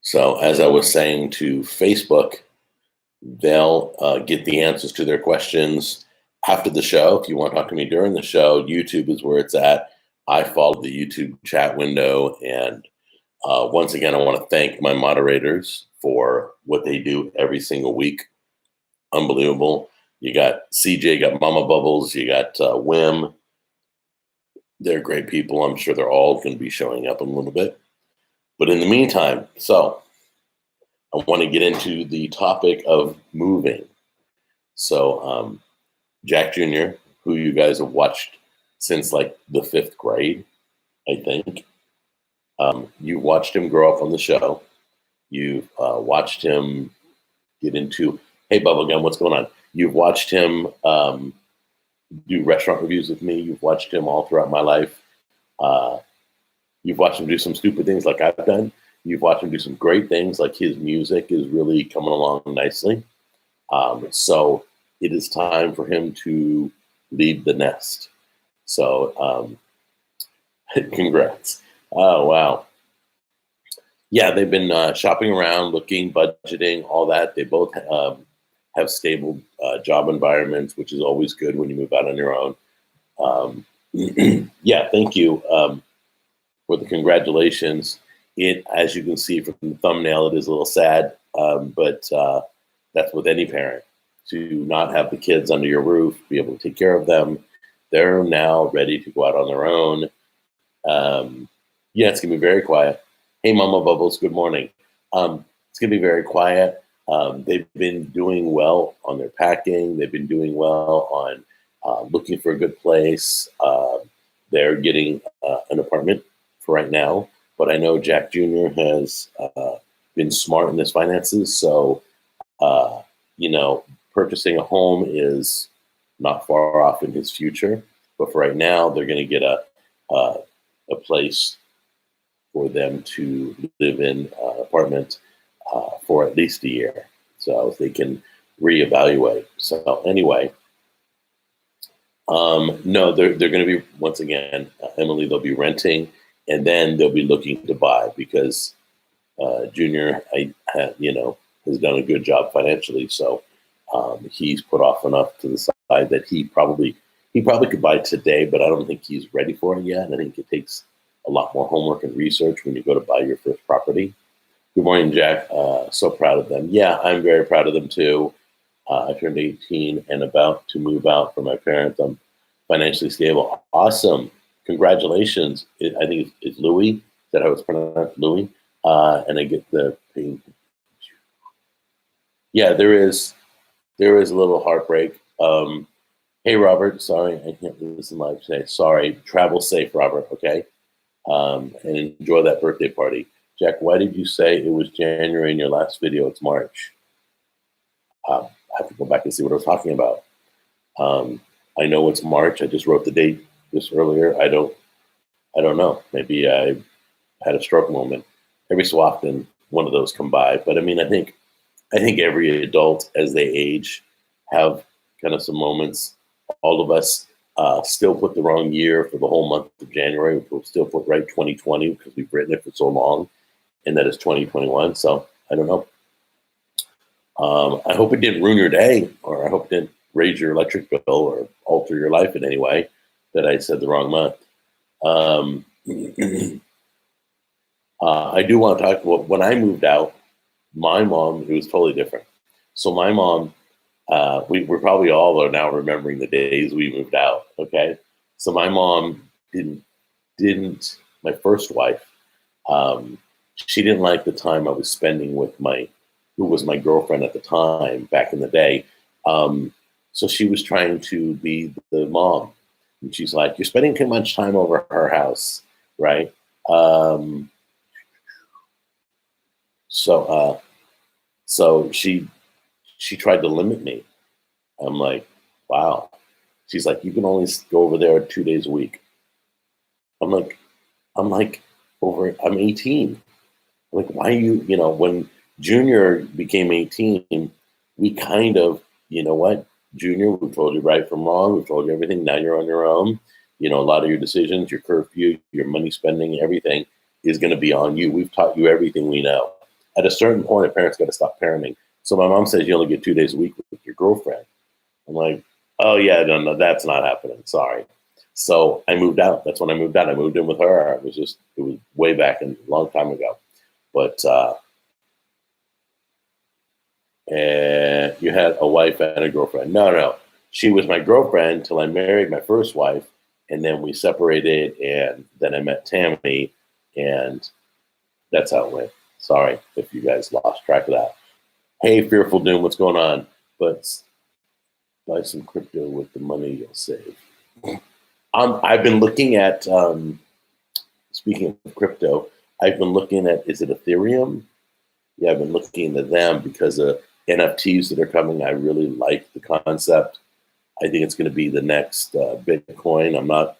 So as I was saying to Facebook, they'll get the answers to their questions after the show. If you want to talk to me during the show, YouTube is where it's at. I follow the YouTube chat window. And once again, I want to thank my moderators for what they do every single week. Unbelievable. You got CJ, you got Mama Bubbles, you got Wim. They're great people. I'm sure they're all going to be showing up in a little bit. But in the meantime, so I want to get into the topic of moving. So Jack Jr., who you guys have watched since like the 5th grade, I think. You watched him grow up on the show. You've watched him get into, hey, Bubblegum, what's going on? You've watched him do restaurant reviews with me. You've watched him all throughout my life. You've watched him do some stupid things like I've done. You've watched him do some great things, like his music is really coming along nicely. So it is time for him to leave the nest. So congrats. Oh, wow. Yeah, they've been shopping around, looking, budgeting, all that. They both have stable job environments, which is always good when you move out on your own. Yeah, thank you for the congratulations. As you can see from the thumbnail, it is a little sad, but that's with any parent. To not have the kids under your roof, be able to take care of them. They're now ready to go out on their own. Yeah, it's going to be very quiet. Hey, Mama Bubbles, good morning. It's going to be very quiet. They've been doing well on their packing. They've been doing well on looking for a good place. They're getting an apartment for right now. But I know Jack Jr. has been smart in his finances. So, purchasing a home is not far off in his future. But for right now, they're going to get a place for them to live in an apartment for at least a year. So they can reevaluate. So anyway, no, they're going to be, once again, Emily, they'll be renting. And then they'll be looking to buy because Junior, has done a good job financially. So he's put off enough to the side that he probably could buy today, but I don't think he's ready for it yet. I think it takes a lot more homework and research when you go to buy your first property. Good morning, Jack. So proud of them. Yeah, I'm very proud of them too. I turned 18 and about to move out from my parents. I'm financially stable. Awesome. Congratulations. I think it's Louis. Is that how it's pronounced? Louis. And I get the pain. Yeah, there is a little heartbreak. Hey, Robert. Sorry, I can't listen live today. Sorry. Travel safe, Robert. Okay. And enjoy that birthday party. Jack, why did you say it was January in your last video? It's March. I have to go back and see what I was talking about. I know it's March. I just wrote the date just earlier. I don't know. Maybe I had a stroke moment. Every so often, one of those come by. But I mean, I think every adult, as they age, have kind of some moments. All of us still put the wrong year for the whole month of January. We'll still put right 2020 because we've written it for so long, and that is 2021. So I don't know. I hope it didn't ruin your day, or I hope it didn't raise your electric bill or alter your life in any way that I said the wrong month. I do want to talk about when I moved out, my mom, it was totally different. So my mom, we're probably all are now remembering the days we moved out. Okay. So my mom didn't, my first wife, she didn't like the time I was spending with who was my girlfriend at the time back in the day. So she was trying to be the mom. And she's like, you're spending too much time over her house, right? So she tried to limit me. I'm like, wow. She's like, you can only go over there 2 days a week. I'm like, I'm 18. I'm like, why are you, when Junior became 18, we kind of, you know what, Junior, we told you right from wrong. We told you everything. Now you're on your own. A lot of your decisions, your curfew, your money spending, everything is going to be on you. We've taught you everything we know. at a certain point, a parent's got to stop parenting. So my mom says you only get 2 days a week with your girlfriend. I'm like, oh yeah, no, that's not happening. Sorry. So I moved out. That's when I moved out. I moved in with her. It was way back and a long time ago. But and you had a wife and a girlfriend. No. She was my girlfriend till I married my first wife, and then we separated, and then I met Tammy, and that's how it went. Sorry if you guys lost track of that. Hey, Fearful Doom, what's going on? But buy some crypto with the money you'll save. I've been looking at, speaking of crypto, I've been looking at, is it Ethereum? Yeah, I've been looking at them because of NFTs that are coming. I really like the concept. I think it's going to be the next Bitcoin.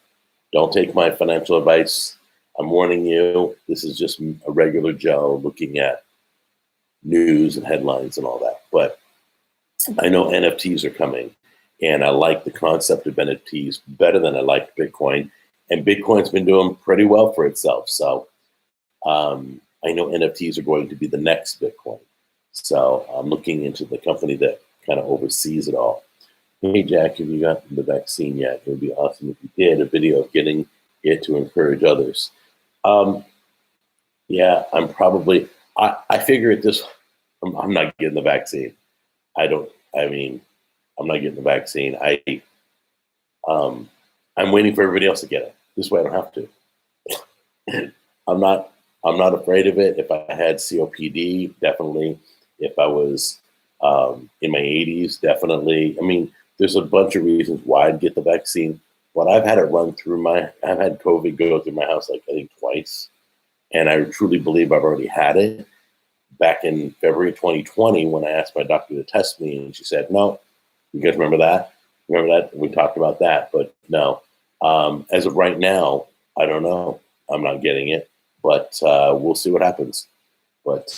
Don't take my financial advice. I'm warning you, this is just a regular Joe looking at news and headlines and all that. But I know NFTs are coming, and I like the concept of NFTs better than I like Bitcoin. And Bitcoin's been doing pretty well for itself. So I know NFTs are going to be the next Bitcoin. So I'm looking into the company that kind of oversees it all. Hey, Jack, have you gotten the vaccine yet? It would be awesome if you did a video of getting it to encourage others. Yeah, I figure at this, I'm not getting the vaccine. I'm not getting the vaccine. I'm waiting for everybody else to get it. This way I don't have to. I'm not afraid of it. If I had COPD, definitely. If I was in my 80s, definitely. I mean, there's a bunch of reasons why I'd get the vaccine. But I've had it I've had COVID go through my house, like I think twice. And I truly believe I've already had it. Back in February 2020, when I asked my doctor to test me, and she said, no. You guys remember that? Remember that? We talked about that, but no. As of right now, I don't know. I'm not getting it, but we'll see what happens. But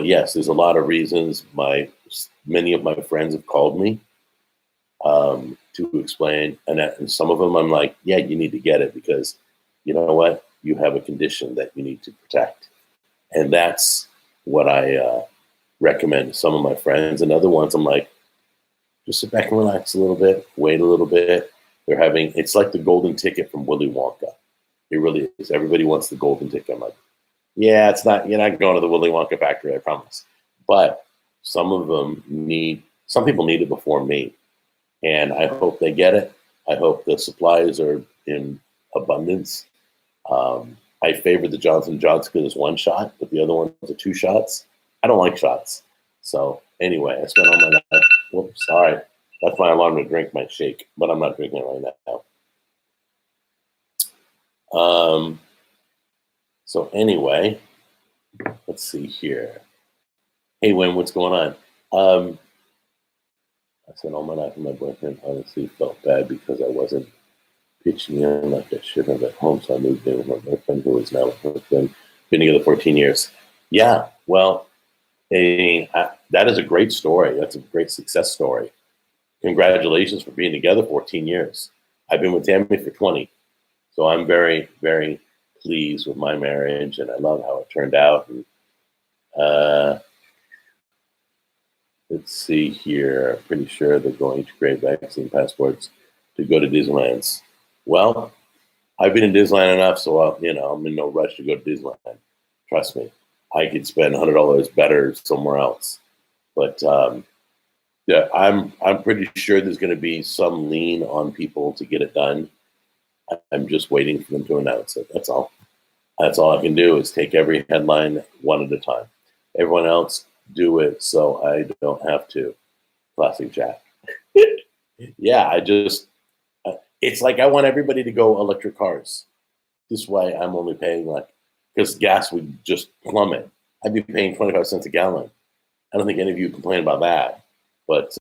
yes, there's a lot of reasons. Many of my friends have called me to explain, and some of them I'm like, yeah, you need to get it because you know what? You have a condition that you need to protect, and that's what I recommend to some of my friends. And other ones, I'm like, just sit back and relax a little bit, wait a little bit. It's like the golden ticket from Willy Wonka. It really is. Everybody wants the golden ticket. I'm like, yeah, it's not, you're not going to the Willy Wonka factory, I promise. But some people need it before me. And I hope they get it. I hope the supplies are in abundance. I favor the Johnson & Johnson because it's one shot, but the other ones are 2 shots. I don't like shots. So anyway, I spent all my life. Whoops, sorry. That's my alarm to drink my shake, but I'm not drinking it right now. So anyway, let's see here. Hey, Wayne, what's going on? I spent all my life with my boyfriend. Honestly, felt bad because I wasn't pitching in like I should have at home. So I moved in with my boyfriend, who is now my husband. Been together 14 years. Yeah, well, that is a great story. That's a great success story. Congratulations for being together 14 years. I've been with Tammy for 20. So I'm very, very pleased with my marriage, and I love how it turned out. And, let's see here. I'm pretty sure they're going to create vaccine passports to go to Disneyland's. Well, I've been in Disneyland enough, so I'm in no rush to go to Disneyland. Trust me, I could spend $100 better somewhere else. But yeah, I'm pretty sure there's going to be some lean on people to get it done. I'm just waiting for them to announce it. That's all. That's all I can do is take every headline one at a time. Everyone else do it so I don't have to. Classic Jack. Yeah, it's like I want everybody to go electric cars. This way I'm only paying because gas would just plummet. I'd be paying 25 cents a gallon. I don't think any of you complain about that. But,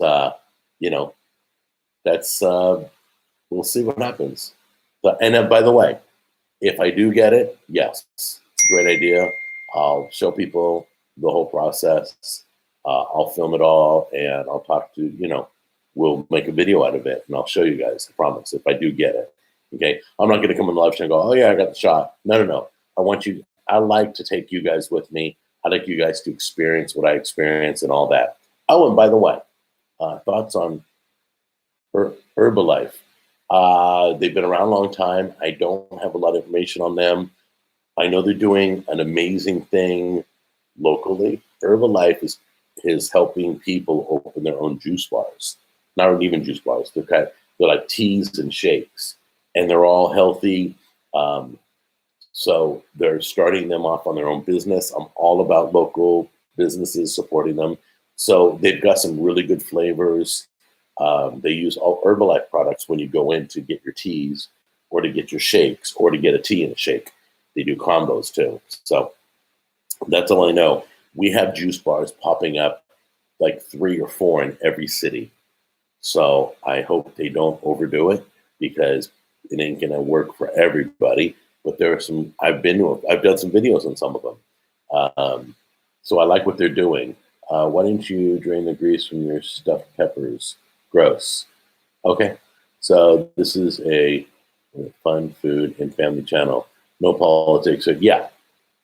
that's, we'll see what happens. And by the way, if I do get it, yes, it's a great idea. I'll show people the whole process. I'll film it all, and I'll talk to, we'll make a video out of it, and I'll show you guys, I promise, if I do get it. Okay? I'm not going to come on the live show and go, oh, yeah, I got the shot. No. I like to take you guys with me. I'd like you guys to experience what I experienced and all that. Oh, and by the way, thoughts on Herbalife. They've been around a long time. I don't have a lot of information on them. I know they're doing an amazing thing locally. Herbalife is helping people open their own juice bars. Not even juice bars. They're like teas and shakes, and they're all healthy. So they're starting them off on their own business. I'm all about local businesses supporting them. So they've got some really good flavors. They use all Herbalife products when you go in to get your teas or to get your shakes or to get a tea and a shake. They do combos too. So that's all I know. We have juice bars popping up, like 3 or 4 in every city. So I hope they don't overdo it, because it ain't gonna work for everybody. But there are some I've done some videos on some of them. So I like what they're doing. Why don't you drain the grease from your stuffed peppers? Gross. Okay. So this is a fun food and family channel. No politics. So yeah.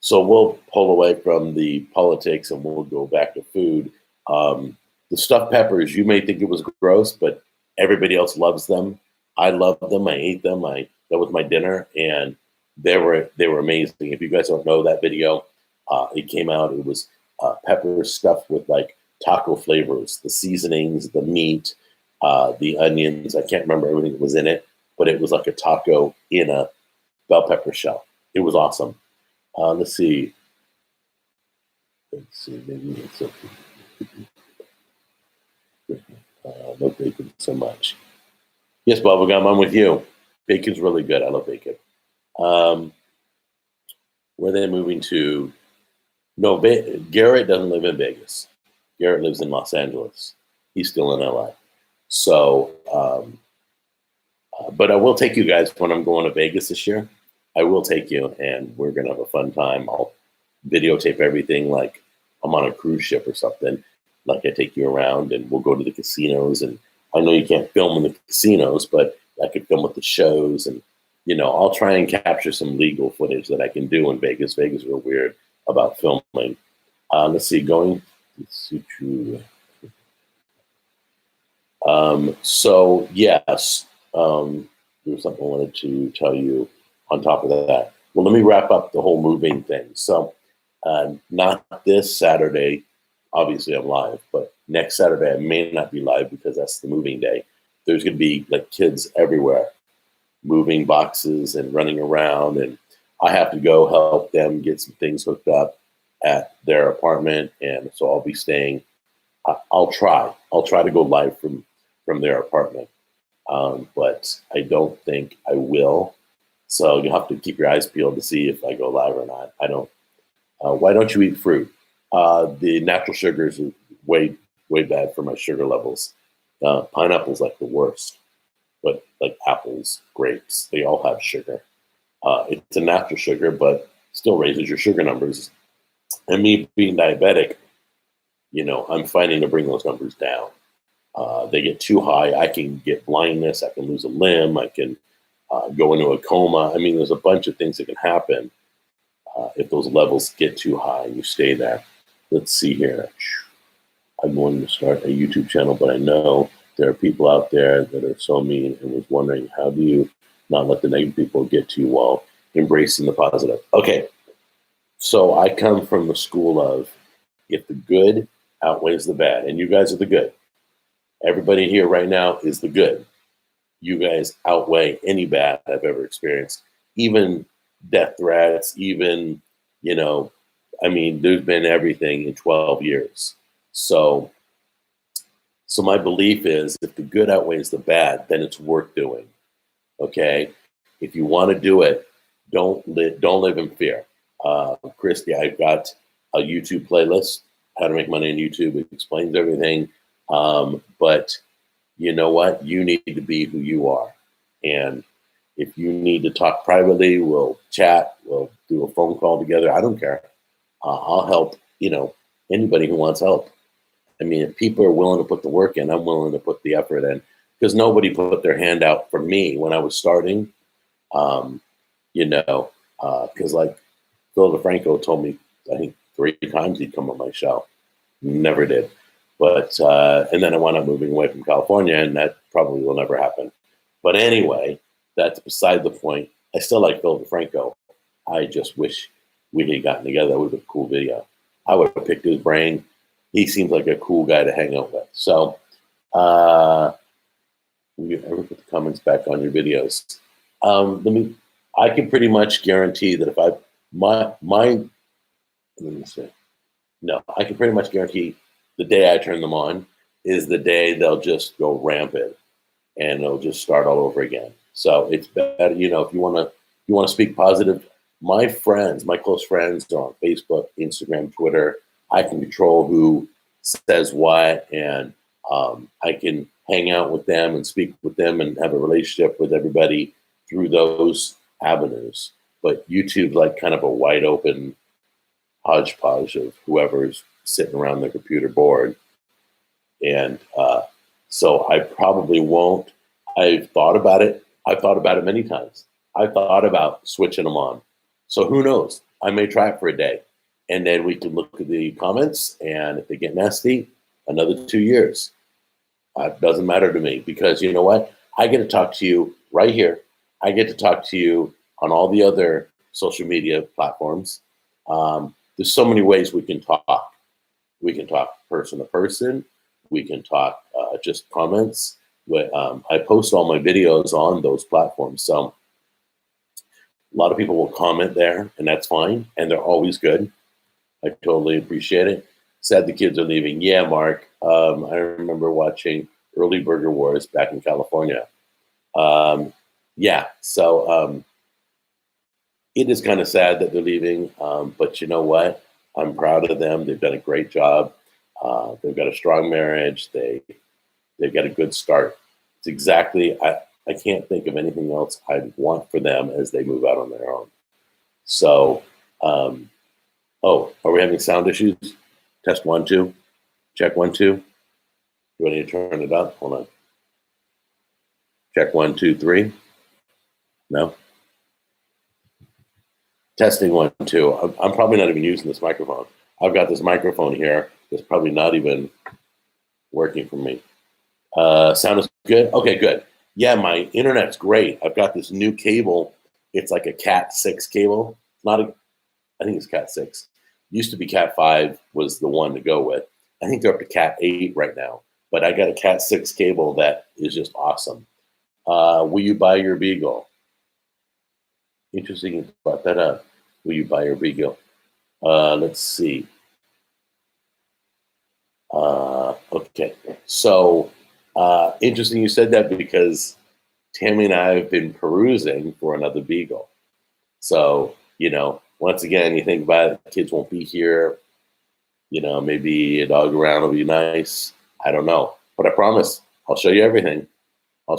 So we'll pull away from the politics and we'll go back to food. The stuffed peppers, you may think it was gross, but everybody else loves them. I love them. I ate them. That was my dinner, and they were amazing. If you guys don't know that video, it came out. It was peppers stuffed with like taco flavors, the seasonings, the meat, the onions. I can't remember everything that was in it, but it was like a taco in a bell pepper shell. It was awesome. Let's see. Maybe it's no bacon so much. Yes, Bubblegum, I'm with you. Bacon's really good. I love bacon. Where they're moving to? No, Garrett doesn't live in Vegas. Garrett lives in Los Angeles. He's still in LA. So, but I will take you guys when I'm going to Vegas this year. I will take you, and we're going to have a fun time. I'll videotape everything like I'm on a cruise ship or something. Like I take you around, and we'll go to the casinos. And I know you can't film in the casinos, but I could film with the shows. And, I'll try and capture some legal footage that I can do in Vegas. Vegas is real weird about filming. Let's see, so yes, there was something I wanted to tell you on top of that. Well, let me wrap up the whole moving thing. So not this Saturday, obviously I'm live, but next Saturday I may not be live because that's the moving day. There's going to be like kids everywhere, moving boxes and running around, and I have to go help them get some things hooked up at their apartment, and so I'll be staying. I'll try to go live from their apartment, but I don't think I will. So you'll have to keep your eyes peeled to see if I go live or not. I don't. Why don't you eat fruit? The natural sugars are way bad for my sugar levels. Pineapple's like the worst, but like apples, grapes, they all have sugar. It's a natural sugar, but still raises your sugar numbers. And me being diabetic, I'm fighting to bring those numbers down. They get too high. I can get blindness. I can lose a limb. I can go into a coma. I mean, there's a bunch of things that can happen if those levels get too high and you stay there. Let's see here. I'm going to start a YouTube channel, but I know there are people out there that are so mean and was wondering, how do you not let the negative people get to you while embracing the positive? Okay, so I come from the school of if the good outweighs the bad, and you guys are the good. Everybody here right now is the good. You guys outweigh any bad I've ever experienced, even death threats, even, there's been everything in 12 years. So my belief is if the good outweighs the bad, then it's worth doing. Okay? If you want to do it, don't live in fear. Christy, I've got a YouTube playlist, How to Make Money on YouTube. It explains everything. But you know what? You need to be who you are. And if you need to talk privately, we'll chat, we'll do a phone call together. I don't care. I'll help, anybody who wants help. I mean, if people are willing to put the work in, I'm willing to put the effort in, because nobody put their hand out for me when I was starting. Because like Phil DeFranco told me, I think 3 times he'd come on my show. Never did. But, and then I wound up moving away from California, and that probably will never happen. But anyway, that's beside the point. I still like Phil DeFranco. I just wish we had gotten together. That would have been a cool video. I would have picked his brain. He seems like a cool guy to hang out with. So, you ever put the comments back on your videos? I can pretty much guarantee that if let me see. No, I can pretty much guarantee the day I turn them on is the day they'll just go rampant and they'll just start all over again. So it's better, if you want to speak positive. My friends, my close friends are on Facebook, Instagram, Twitter. I can control who says what, and I can hang out with them and speak with them and have a relationship with everybody through those avenues. But YouTube's like kind of a wide open hodgepodge of whoever's sitting around the computer board. And so I probably won't. I've thought about it. I've thought about it many times. I've thought about switching them on. So who knows? I may try it for a day. And then we can look at the comments. And if they get nasty, another 2 years. It doesn't matter to me, because you know what? I get to talk to you right here. I get to talk to you on all the other social media platforms. There's so many ways we can talk. We can talk person to person. We can talk just comments. I post all my videos on those platforms. So a lot of people will comment there, and that's fine. And they're always good. I totally appreciate it. Sad the kids are leaving. Yeah, Mark. I remember watching early Burger Wars back in California. Yeah, so it is kind of sad that they're leaving. But you know what? I'm proud of them. They've done a great job. They've got a strong marriage. They've got a good start. It's exactly, I can't think of anything else I'd want for them as they move out on their own. So, oh, are we having sound issues? Test 1, 2. Check 1, 2. Do I need to turn it up? Hold on. Check 1, 2, 3. No? Testing 1, 2. I'm probably not even using this microphone. I've got this microphone here that's probably not even working for me. Sound is good? Okay, good. Yeah, my internet's great. I've got this new cable. It's like a Cat 6 cable. I think it's Cat 6. Used to be Cat 5 was the one to go with. I think they're up to Cat 8 right now. But I got a Cat 6 cable that is just awesome. Will you buy your Beagle? Interesting you brought that up. Will you buy your Beagle? Let's see. Okay. So interesting you said that, because Tammy and I have been perusing for another Beagle. So, once again, you think about it, the kids won't be here. Maybe a dog around will be nice. I don't know. But I promise, I'll show you everything. I'll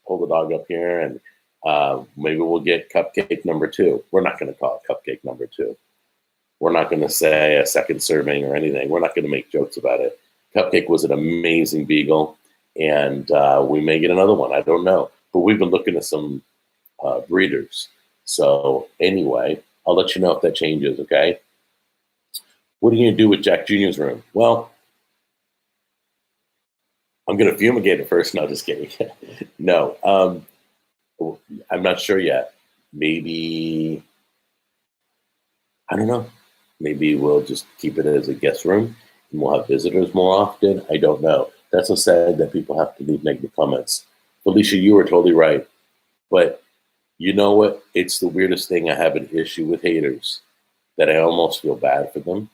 pull the dog up here, and maybe we'll get cupcake number 2. We're not going to call it cupcake number 2. We're not going to say a second serving or anything. We're not going to make jokes about it. Cupcake was an amazing Beagle, and we may get another one. I don't know. But we've been looking at some breeders. So anyway, I'll let you know if that changes, okay? What are you going to do with Jack Jr.'s room? Well, I'm going to fumigate it first. No, just kidding. No, I'm not sure yet. Maybe, I don't know. Maybe we'll just keep it as a guest room and we'll have visitors more often. I don't know. That's so sad that people have to leave negative comments. Felicia, you were totally right. But you know what? It's the weirdest thing. I have an issue with haters that I almost feel bad for them.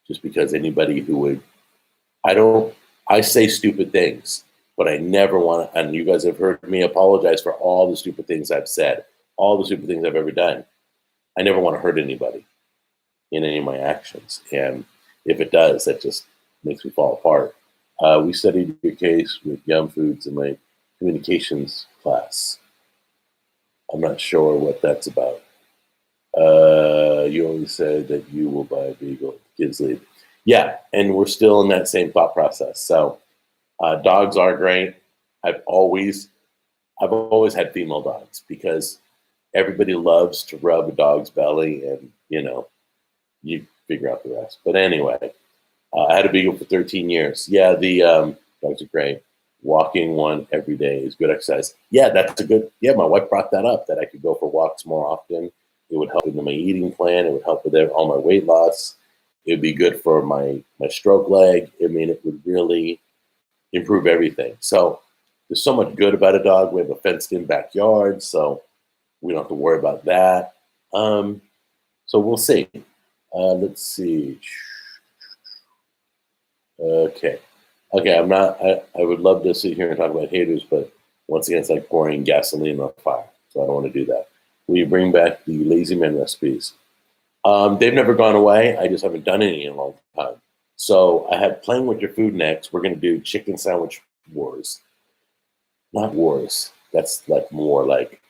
Just because anybody who would, I say stupid things, but I never want to, and you guys have heard me apologize for all the stupid things I've said, all the stupid things I've ever done. I never want to hurt anybody in any of my actions. And if it does, that just makes me fall apart. We studied your case with Yum Foods in my communications class. I'm not sure what that's about. You always said that you will buy a Beagle if the kids leave. Yeah, and we're still in that same thought process. So dogs are great. I've always had female dogs because everybody loves to rub a dog's belly, and you figure out the rest. But anyway, I had a beagle for 13 years. Yeah, the dogs are great. Walking one every day is good exercise. Yeah, that's a good. Yeah, my wife brought that up that I could go for walks more often. It would help with my eating plan. It would help with all my weight loss. It would be good for my stroke leg. I mean, it would really improve everything. So there's so much good about a dog. We have a fenced-in backyard, so we don't have to worry about that. So we'll see. Let's see. Okay. Okay, I'm not. I would love to sit here and talk about haters, but once again, it's like pouring gasoline on fire. So I don't want to do that. Will you bring back the lazy man recipes? They've never gone away. I just haven't done any in a long time. So I have playing with your food next. We're going to do chicken sandwich wars. Not wars. That's like more like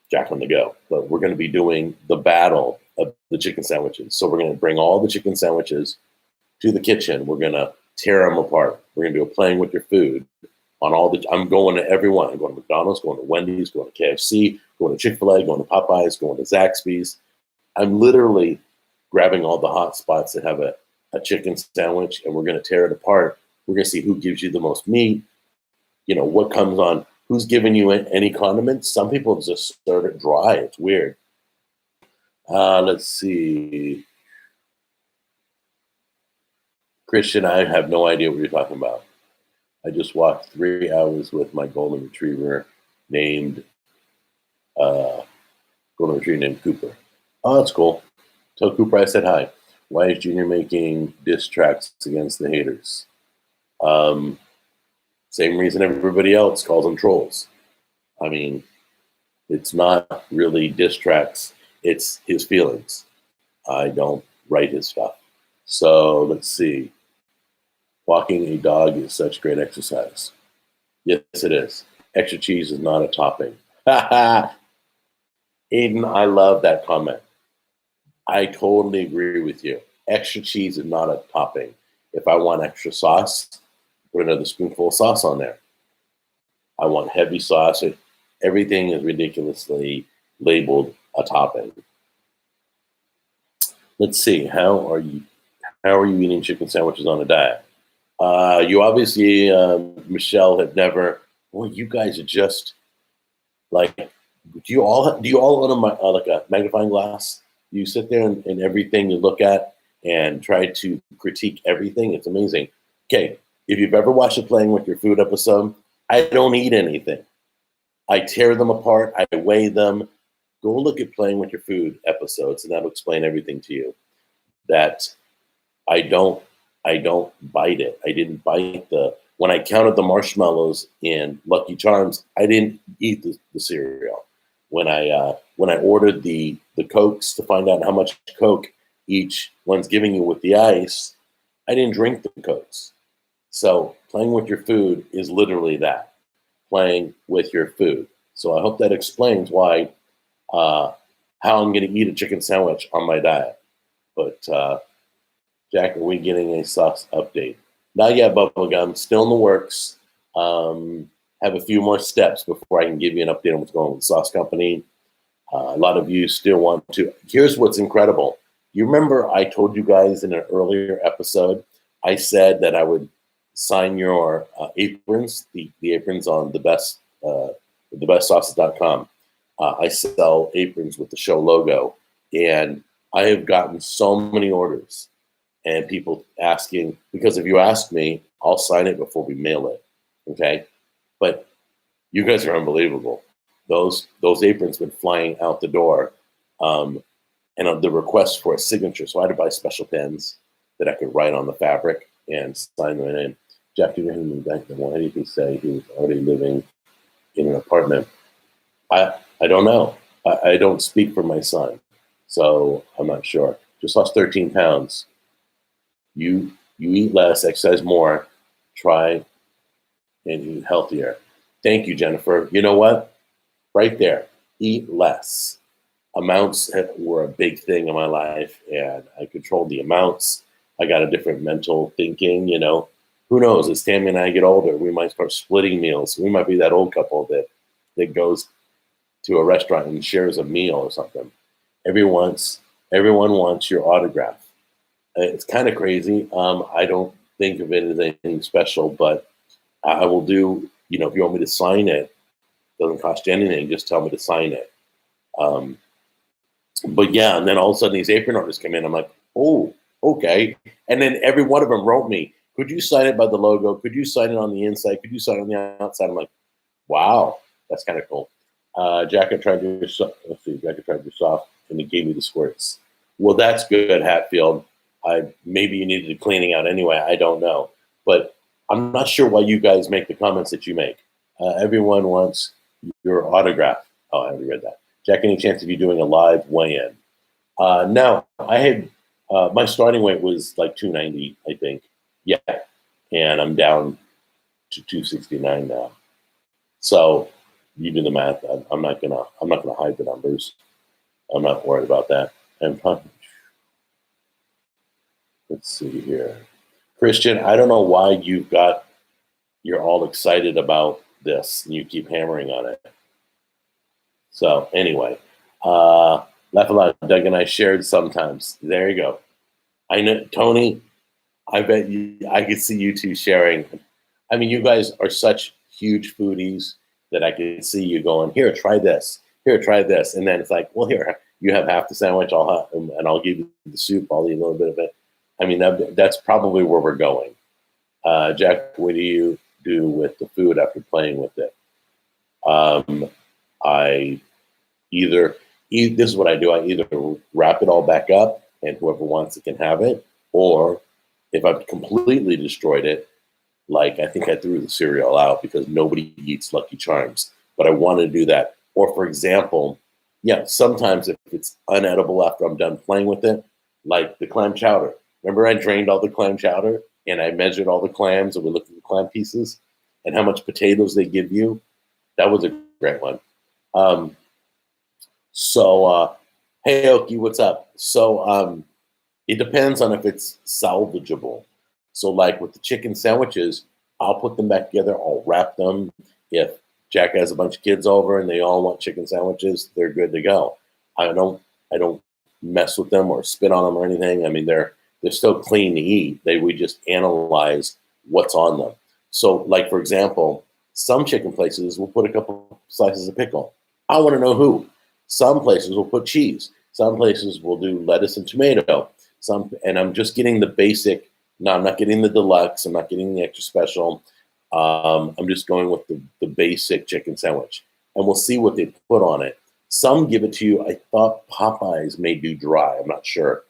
Jack on the Go. But we're going to be doing the battle of the chicken sandwiches. So we're going to bring all the chicken sandwiches to the kitchen. We're going to tear them apart. We're going to do a playing with your food on all the. I'm going to every one. I'm going to McDonald's, going to Wendy's, going to KFC, going to Chick-fil-A, going to Popeyes, going to Zaxby's. I'm literally grabbing all the hot spots that have a chicken sandwich, and we're going to tear it apart. We're going to see who gives you the most meat. You know, what comes on, who's giving you any condiments. Some people just serve it dry. It's weird. Let's see. Christian, I have no idea what you're talking about. I just walked 3 hours with my golden retriever named Cooper. Oh, that's cool. Tell Cooper I said hi. Why is Junior making diss tracks against the haters? Same reason everybody else calls them trolls. I mean, it's not really diss tracks. It's his feelings. I don't write his stuff. So let's see. Walking a dog is such great exercise. Yes, it is. Extra cheese is not a topping. Aiden, I love that comment. I totally agree with you. Extra cheese is not a topping. If I want extra sauce, put another spoonful of sauce on there. I want heavy sauce. Everything is ridiculously labeled a topping. Let's see. How are you eating chicken sandwiches on a diet? You obviously, Michelle, have never. Well, you guys are just like. Do you all own like a magnifying glass? You sit there and everything you look at and try to critique everything. It's amazing. Okay, if you've ever watched a Playing with Your Food episode, I don't eat anything. I tear them apart. I weigh them. Go look at Playing with Your Food episodes, and that'll explain everything to you. That I don't bite it. I didn't bite when I counted the marshmallows in Lucky Charms, I didn't eat the cereal. When I ordered the Cokes to find out how much Coke each one's giving you with the ice, I didn't drink the Cokes. So playing with your food is literally that, playing with your food. So I hope that explains why how I'm going to eat a chicken sandwich on my diet. But Jack, are we getting a sauce update? Not yet, Bubblegum. Still in the works. Have a few more steps before I can give you an update on what's going on with the sauce company. A lot of you still want to. Here's what's incredible. You remember I told you guys in an earlier episode, I said that I would sign your aprons, the aprons on thebestsauces.com. I sell aprons with the show logo, and I have gotten so many orders and people asking, because if you ask me, I'll sign it before we mail it. Okay. But you guys are unbelievable. Those aprons been flying out the door. And the request for a signature. So I had to buy special pens that I could write on the fabric and sign my name. Jeff, you know back then, why did he say he was already living in an apartment? I don't know. I don't speak for my son, so I'm not sure. Just lost 13 pounds. You eat less, exercise more, try and eat healthier. Thank you, Jennifer. You know what? Right there, eat less. Amounts were a big thing in my life, and I controlled the amounts. I got a different mental thinking, you know. Who knows, as Tammy and I get older, we might start splitting meals. We might be that old couple that goes to a restaurant and shares a meal or something. Every once Everyone wants your autograph. It's kind of crazy. I don't think of it as anything special, but I will do, if you want me to sign it, doesn't cost you anything, just tell me to sign it. Um, but yeah, and then all of a sudden these apron artists come in. I'm like, oh, okay. And then every one of them wrote me, could you sign it by the logo? Could you sign it on the inside? Could you sign it on the outside? I'm like, wow, that's kind of cool. Jacket tried to do soft. Let's see, Jacket tried to do soft, and he gave me the squirts. Well, that's good, Hatfield. Maybe you needed a cleaning out anyway. I don't know, but I'm not sure why you guys make the comments that you make. Everyone wants your autograph. Oh, I already read that. Jack, any chance of you doing a live weigh-in? No, I had my starting weight was like 290, I think. Yeah, and I'm down to 269 now. So you do the math. I'm not gonna hide the numbers. I'm not worried about that. And let's see here, Christian. I don't know why you're all excited about this and you keep hammering on it. So anyway, laugh a lot. Doug and I shared sometimes. There you go. I know, Tony. I bet you. I could see you two sharing. I mean, you guys are such huge foodies that I could see you going, here, try this. Here, try this. And then it's like, well, here, you have half the sandwich, and I'll give you the soup. I'll eat a little bit of it. I mean, that's probably where we're going. Jack, what do you do with the food after playing with it? I this is what I do. I either wrap it all back up and whoever wants it can have it, or if I've completely destroyed it, like I think I threw the cereal out because nobody eats Lucky Charms, but I want to do that. Or for example, yeah, sometimes if it's unedible after I'm done playing with it, like the clam chowder. Remember I drained all the clam chowder and I measured all the clams and we looked at the clam pieces and how much potatoes they give you? That was a great one. Um, hey Oki, what's up? It depends on if it's salvageable. So, like with the chicken sandwiches, I'll put them back together. I'll wrap them. If Jack has a bunch of kids over and they all want chicken sandwiches, they're good to go. I don't mess with them or spit on them or anything. I mean, they're still clean to eat. We just analyze what's on them. So, like for example, some chicken places will put a couple slices of pickle. I want to know who. Some places will put cheese. Some places will do lettuce and tomato. And I'm just getting the basic. No, I'm not getting the deluxe. I'm not getting the extra special. I'm just going with the basic chicken sandwich, and we'll see what they put on it. Some give it to you. I thought Popeyes may do dry. I'm not sure,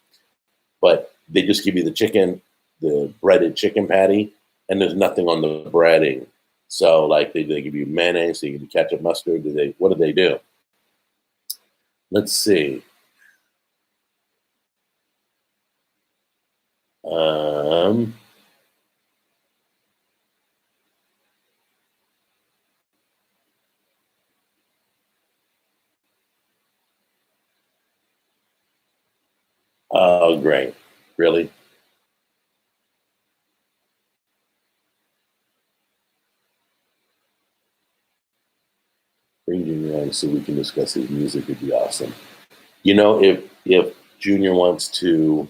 but they just give you the chicken, the breaded chicken patty, and there's nothing on the breading. So like they give you mayonnaise, they give you ketchup, mustard. What do they do? Let's see. Oh, great. Really? Bring Junior on so we can discuss his music would be awesome. If Junior wants to,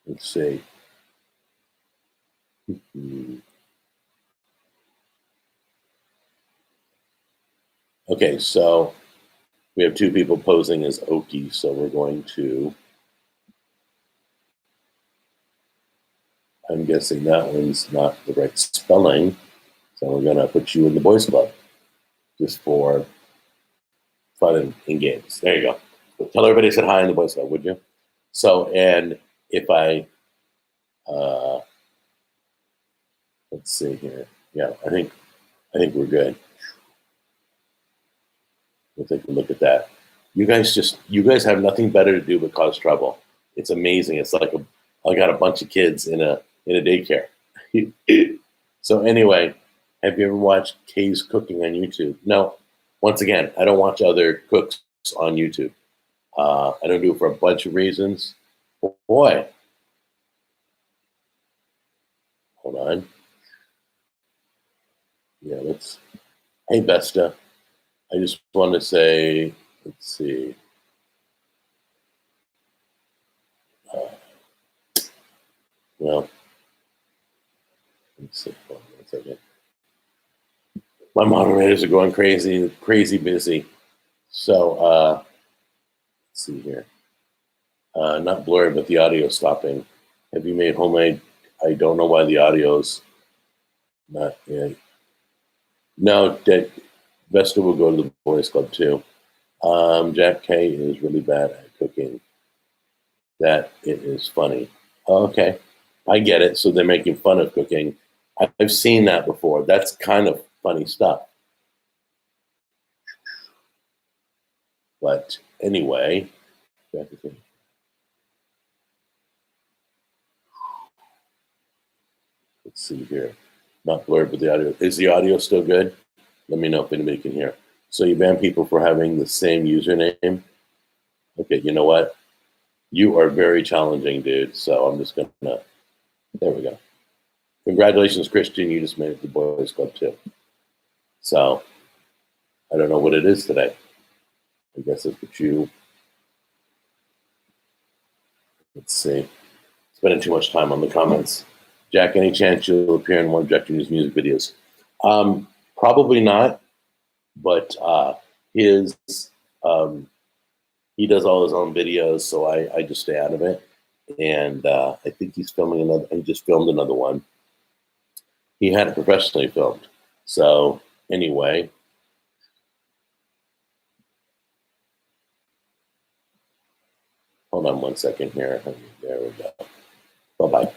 let's say, okay, so we have two people posing as Oki, so we're going to, I'm guessing that one's not the right spelling, so we're going to put you in the boys club just for fun and games. There you go. Tell everybody I said hi in the boys club, would you? So, and if I, let's see here. Yeah, I think we're good. We'll take a look at that. You guys have nothing better to do but cause trouble. It's amazing. It's like I got a bunch of kids in a daycare. So anyway, have you ever watched Kay's cooking on YouTube? No. Once again, I don't watch other cooks on YouTube. I don't do it for a bunch of reasons. Boy, hold on. Yeah, hey, Besta. I just want to say, let's see. Well, let's see. Hold on 1 second. My moderators are going crazy, crazy busy. So, let's see here. Not blurry, but the audio stopping. Have you made homemade? I don't know why the audio's not. Yeah. No, that Vesta will go to the boys club too. Jack K is really bad at cooking. That it is funny. Okay, I get it. So they're making fun of cooking. I've seen that before. That's kind of funny stuff. But anyway, let's see here. Not blurred, but the audio. Is the audio still good? Let me know if anybody can hear. So you ban people for having the same username. Okay, you know what? You are very challenging, dude. So I'm just gonna. There we go. Congratulations, Christian. You just made it to the boys club too. So I don't know what it is today. I guess that's what you. Let's see. Spending too much time on the comments. Jack, any chance you'll appear in one of Jack Jr.'s music videos? Probably not, but his he does all his own videos, so I just stay out of it. And I think he's filming another. He just filmed another one. He had it professionally filmed. So anyway, hold on 1 second here. There we go. Bye-bye.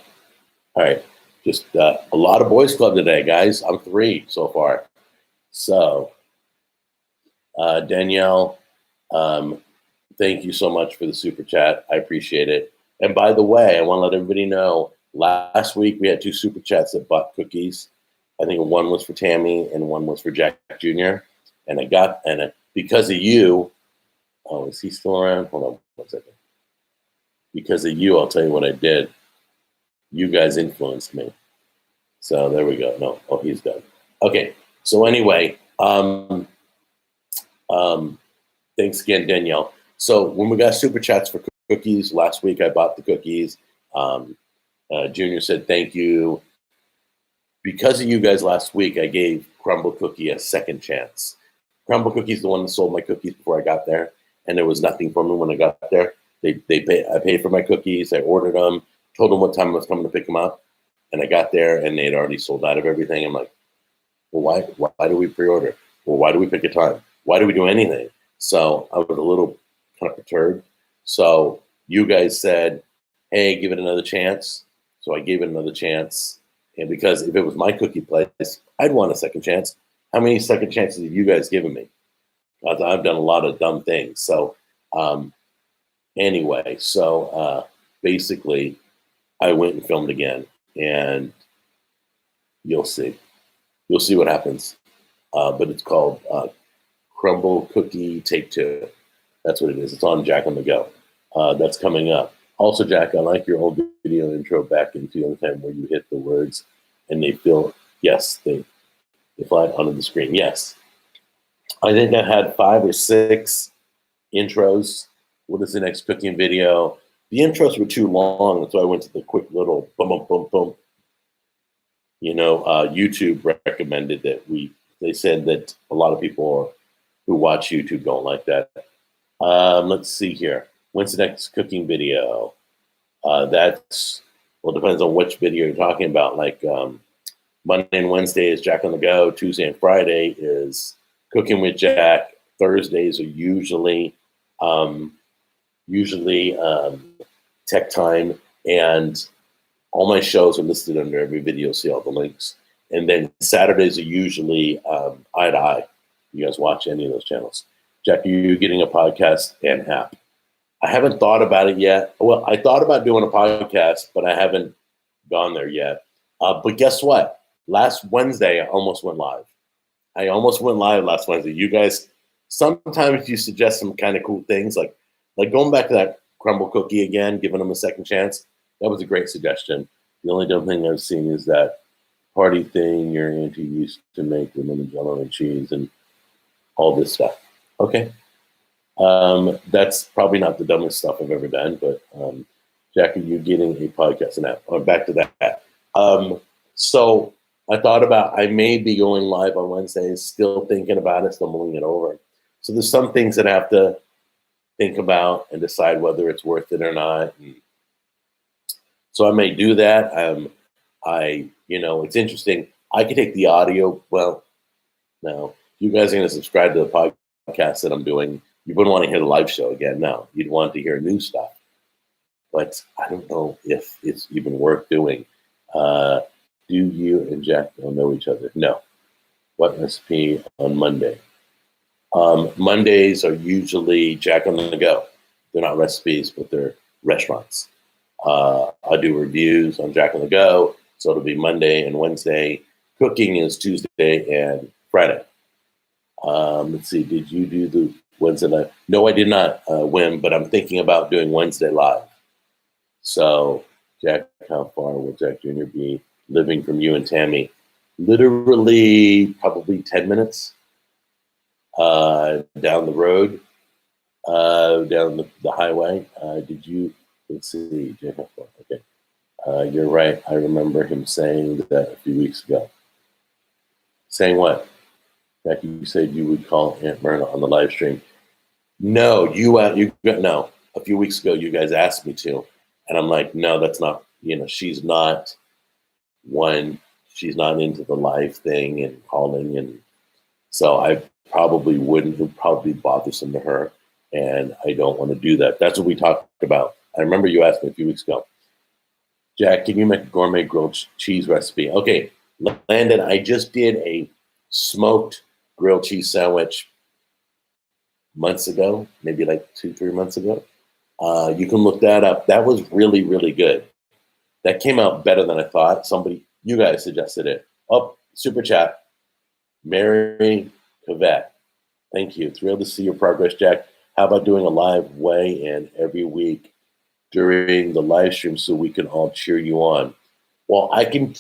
All right. Just a lot of boys club today, guys. I'm 3 so far. So Danielle, thank you so much for the super chat. I appreciate it. And by the way, I want to let everybody know, last week we had 2 super chats that bought cookies. I think one was for Tammy and one was for Jack Jr. And because of you, oh, is he still around? Hold on 1 second. Because of you, I'll tell you what I did. You guys influenced me. So there we go. No, oh, he's done. Okay. So anyway, thanks again, Danielle. So when we got super chats for cookies last week, I bought the cookies. Junior said thank you. Because of you guys last week, I gave Crumble Cookie a second chance. Crumble Cookie's the one that sold my cookies before I got there, and there was nothing for me when I got there. I paid for my cookies. I ordered them, told them what time I was coming to pick them up, and I got there, and they had already sold out of everything. I'm like, well, why do we pre-order? Well, why do we pick a time? Why do we do anything? So I was a little kind of perturbed. So you guys said, hey, give it another chance. So I gave it another chance. And because if it was my cookie place, I'd want a second chance. How many second chances have you guys given me? I've done a lot of dumb things. So anyway, basically, I went and filmed again. And you'll see. You'll see what happens. But it's called Crumble Cookie Take 2. That's what it is. It's on Jack on the Go. That's coming up. Also, Jack, I like your old video intro back in 2010 where you hit the words and they feel, yes, they fly onto the screen. Yes. I think I had 5 or 6 intros. What is the next cooking video? The intros were too long, so I went to the quick little boom, boom, boom, boom. You know, YouTube recommended that they said that a lot of people who watch YouTube don't like that. Let's see here. When's the next cooking video? Depends on which video you're talking about. Like Monday and Wednesday is Jack on the Go. Tuesday and Friday is Cooking with Jack. Thursdays are usually tech time, and all my shows are listed under every video. See all the links. And then Saturdays are usually Eye to Eye. You guys watch any of those channels? Jack, are you getting a podcast and app? I haven't thought about it yet. Well, I thought about doing a podcast, but I haven't gone there yet. But guess what? Last Wednesday, I almost went live. Last Wednesday. You guys, sometimes you suggest some kind of cool things, like going back to that crumble cookie again, giving them a second chance. That was a great suggestion. The only dumb thing I've seen is that party thing your auntie used to make with lemon jello and cheese and all this stuff. Okay. That's probably not the dumbest stuff I've ever done, but Jackie, you getting a podcast now. Back to that. So I thought about I may be going live on Wednesdays, still thinking about it, still mulling it over. So there's some things that I have to think about and decide whether it's worth it or not. And so I may do that. It's interesting. I could take the audio. Well, no, you guys are going to subscribe to the podcast that I'm doing. You wouldn't want to hear the live show again. No, you'd want to hear new stuff. But I don't know if it's even worth doing. Do you and Jack don't know each other? No. What recipe on Monday? Mondays are usually Jack on the go. They're not recipes, but they're restaurants. I do reviews on Jack on the Go, so it'll be Monday and Wednesday. Cooking is Tuesday and Friday. Let's see, did you do the Wednesday live? No, I did not win, but I'm thinking about doing Wednesday live. So, Jack, how far will Jack Jr. be living from you and Tammy? Literally, probably 10 minutes down the road, down the highway. Let's see, Jack, how far? Okay. You're right. I remember him saying that a few weeks ago. Saying what? Jackie, you said you would call Aunt Myrna on the live stream. No, no. A few weeks ago, you guys asked me to, and I'm like, no, that's not. She's not one. She's not into the live thing and calling, and so I probably wouldn't. It would probably be bothersome to her, and I don't want to do that. That's what we talked about. I remember you asked me a few weeks ago. Jack, can you make a gourmet grilled cheese recipe? Okay, Landon, I just did a smoked grilled cheese sandwich months ago, maybe like 2-3 months ago. You can look that up. That was really, really good. That came out better than I thought. You guys suggested it. Oh, super chat. Mary Cavett. Thank you. Thrilled to see your progress, Jack. How about doing a live weigh-in every week during the live stream so we can all cheer you on? Well, I can.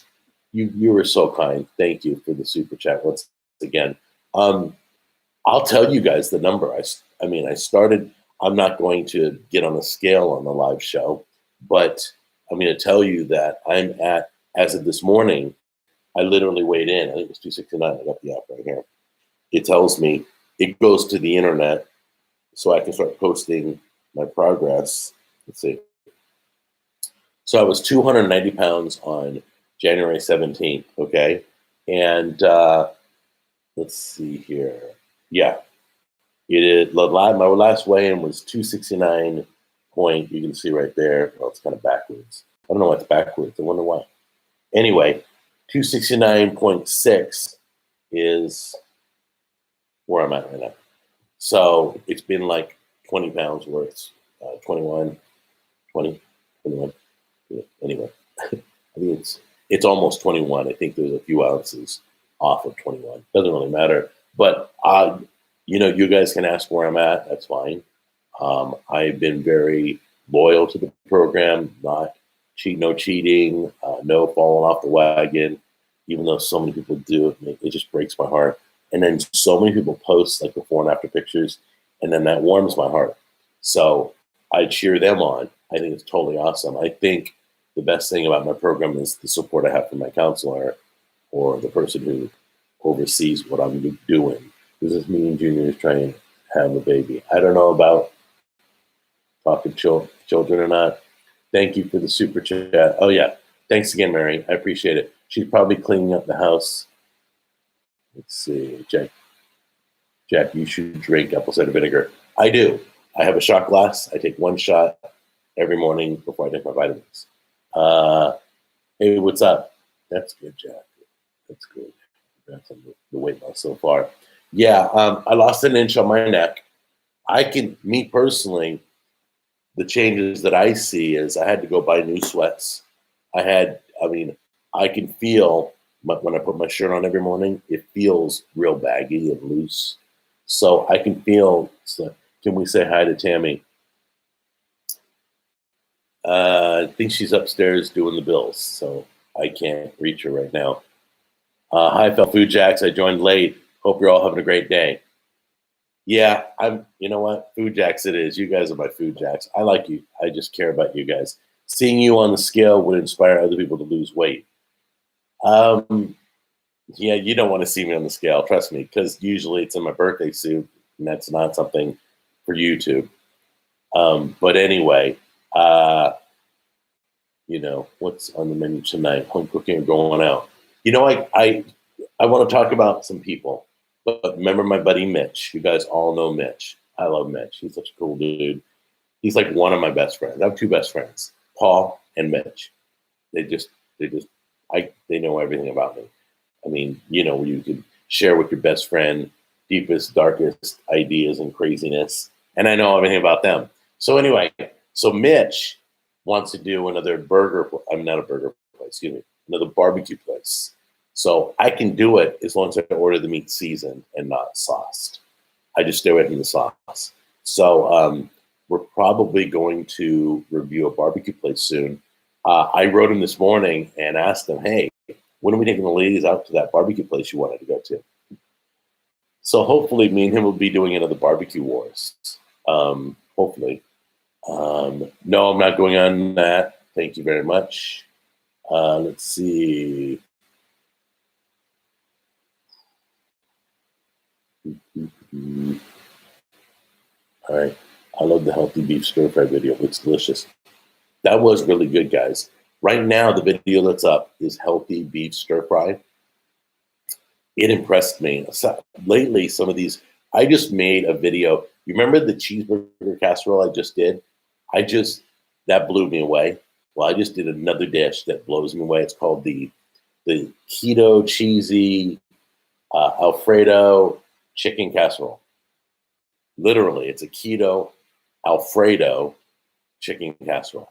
You were so kind. Thank you for the super chat once again. I'll tell you guys the number. I started. I'm not going to get on a scale on the live show, but I'm going to tell you that I'm at, as of this morning, I literally weighed in. I think it was 269. I got the app right here. It tells me it goes to the internet, so I can start posting my progress. Let's see. So I was 290 pounds on January 17th. Okay, and let's see here. Yeah. It is my last weigh-in was 269 point. You can see right there. Well, it's kind of backwards. I don't know why it's backwards. I wonder why. Anyway, 269.6 is where I'm at right now. So it's been like 20 pounds worth. 21, 20, 21. Yeah, anyway, I think it's almost 21. I think there's a few ounces off of 21. Doesn't really matter. But you guys can ask where I'm at. That's fine. I've been very loyal to the program. No cheating, no falling off the wagon. Even though so many people do it, it just breaks my heart. And then so many people post like before and after pictures, and then that warms my heart. So I cheer them on. I think it's totally awesome. I think the best thing about my program is the support I have from my counselor or the person who oversees what I'm doing. This is me and Junior is trying to have a baby. I don't know about talking children or not. Thank you for the super chat. Oh, yeah. Thanks again, Mary. I appreciate it. She's probably cleaning up the house. Let's see. Jack, you should drink apple cider vinegar. I do. I have a shot glass. I take one shot every morning before I take my vitamins. Hey, what's up? That's good, Jack. That's good. That's the weight loss so far. Yeah, I lost an inch on my neck. Me personally, the changes that I see is I had to go buy new sweats. I can feel when I put my shirt on every morning, it feels real baggy and loose. So I can feel, can we say hi to Tammy? I think she's upstairs doing the bills, so I can't reach her right now. Hi, fellow Food Jacks. I joined late. Hope you're all having a great day. Yeah, you know what? Food Jacks it is. You guys are my Food Jacks. I like you. I just care about you guys. Seeing you on the scale would inspire other people to lose weight. Um, yeah, you don't want to see me on the scale, trust me, because usually it's in my birthday suit, and that's not something for YouTube. But anyway, uh, what's on the menu tonight? Home cooking or going out? I want to talk about some people, but remember my buddy Mitch. You guys all know Mitch. I love Mitch. He's such a cool dude. He's like one of my best friends. I have two best friends, Paul and Mitch. They just, they just, they know everything about me. I mean, you could share with your best friend deepest, darkest ideas and craziness, and I know everything about them. So anyway, so Mitch wants to do another I'm not a burger place, excuse me, another barbecue place. So I can do it as long as I order the meat seasoned and not sauced. I just stay away from the sauce. So we're probably going to review a barbecue place soon. I wrote him this morning and asked him, hey, when are we taking the ladies out to that barbecue place you wanted to go to? So hopefully me and him will be doing another barbecue wars. Hopefully. No, I'm not going on that. Thank you very much. Let's see. All right. I love the healthy beef stir fry video. It looks delicious. That was really good, guys. Right now, the video that's up is healthy beef stir fry. It impressed me. So, lately, some of these, I just made a video. You remember the cheeseburger casserole I just did? That blew me away. Well, I just did another dish that blows me away. It's called the keto cheesy Alfredo chicken casserole. Literally, it's a keto Alfredo chicken casserole.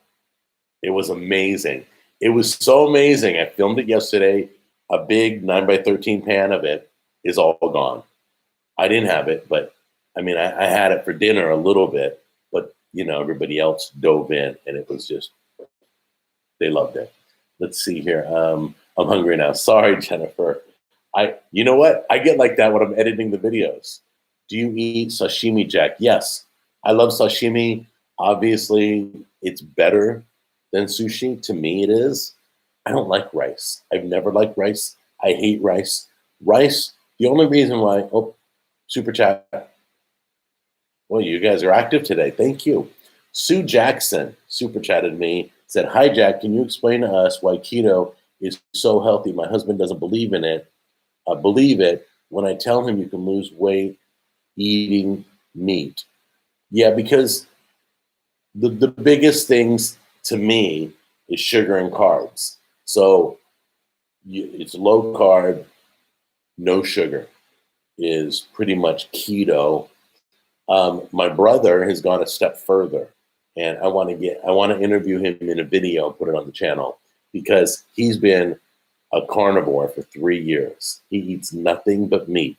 It was amazing. It was so amazing. I filmed it yesterday. A big 9x13 pan of it is all gone. I didn't have it, but I mean, I had it for dinner a little bit, but everybody else dove in, and it was just they loved it. Let's see here. I'm hungry now. Sorry, Jennifer. You know what? I get like that when I'm editing the videos. Do you eat sashimi, Jack? Yes, I love sashimi. Obviously, it's better than sushi. To me, it is. I don't like rice. I've never liked rice. I hate rice. Rice, the only reason why, super chat. Well, you guys are active today. Thank you. Sue Jackson super chatted me, said, hi, Jack, can you explain to us why keto is so healthy? My husband doesn't believe in it. I believe it when I tell him you can lose weight eating meat. Yeah, because the biggest things to me is sugar and carbs. So it's low carb, no sugar is pretty much keto. My brother has gone a step further, and I want to interview him in a video and put it on the channel because he's been a carnivore for 3 years. He eats nothing but meat,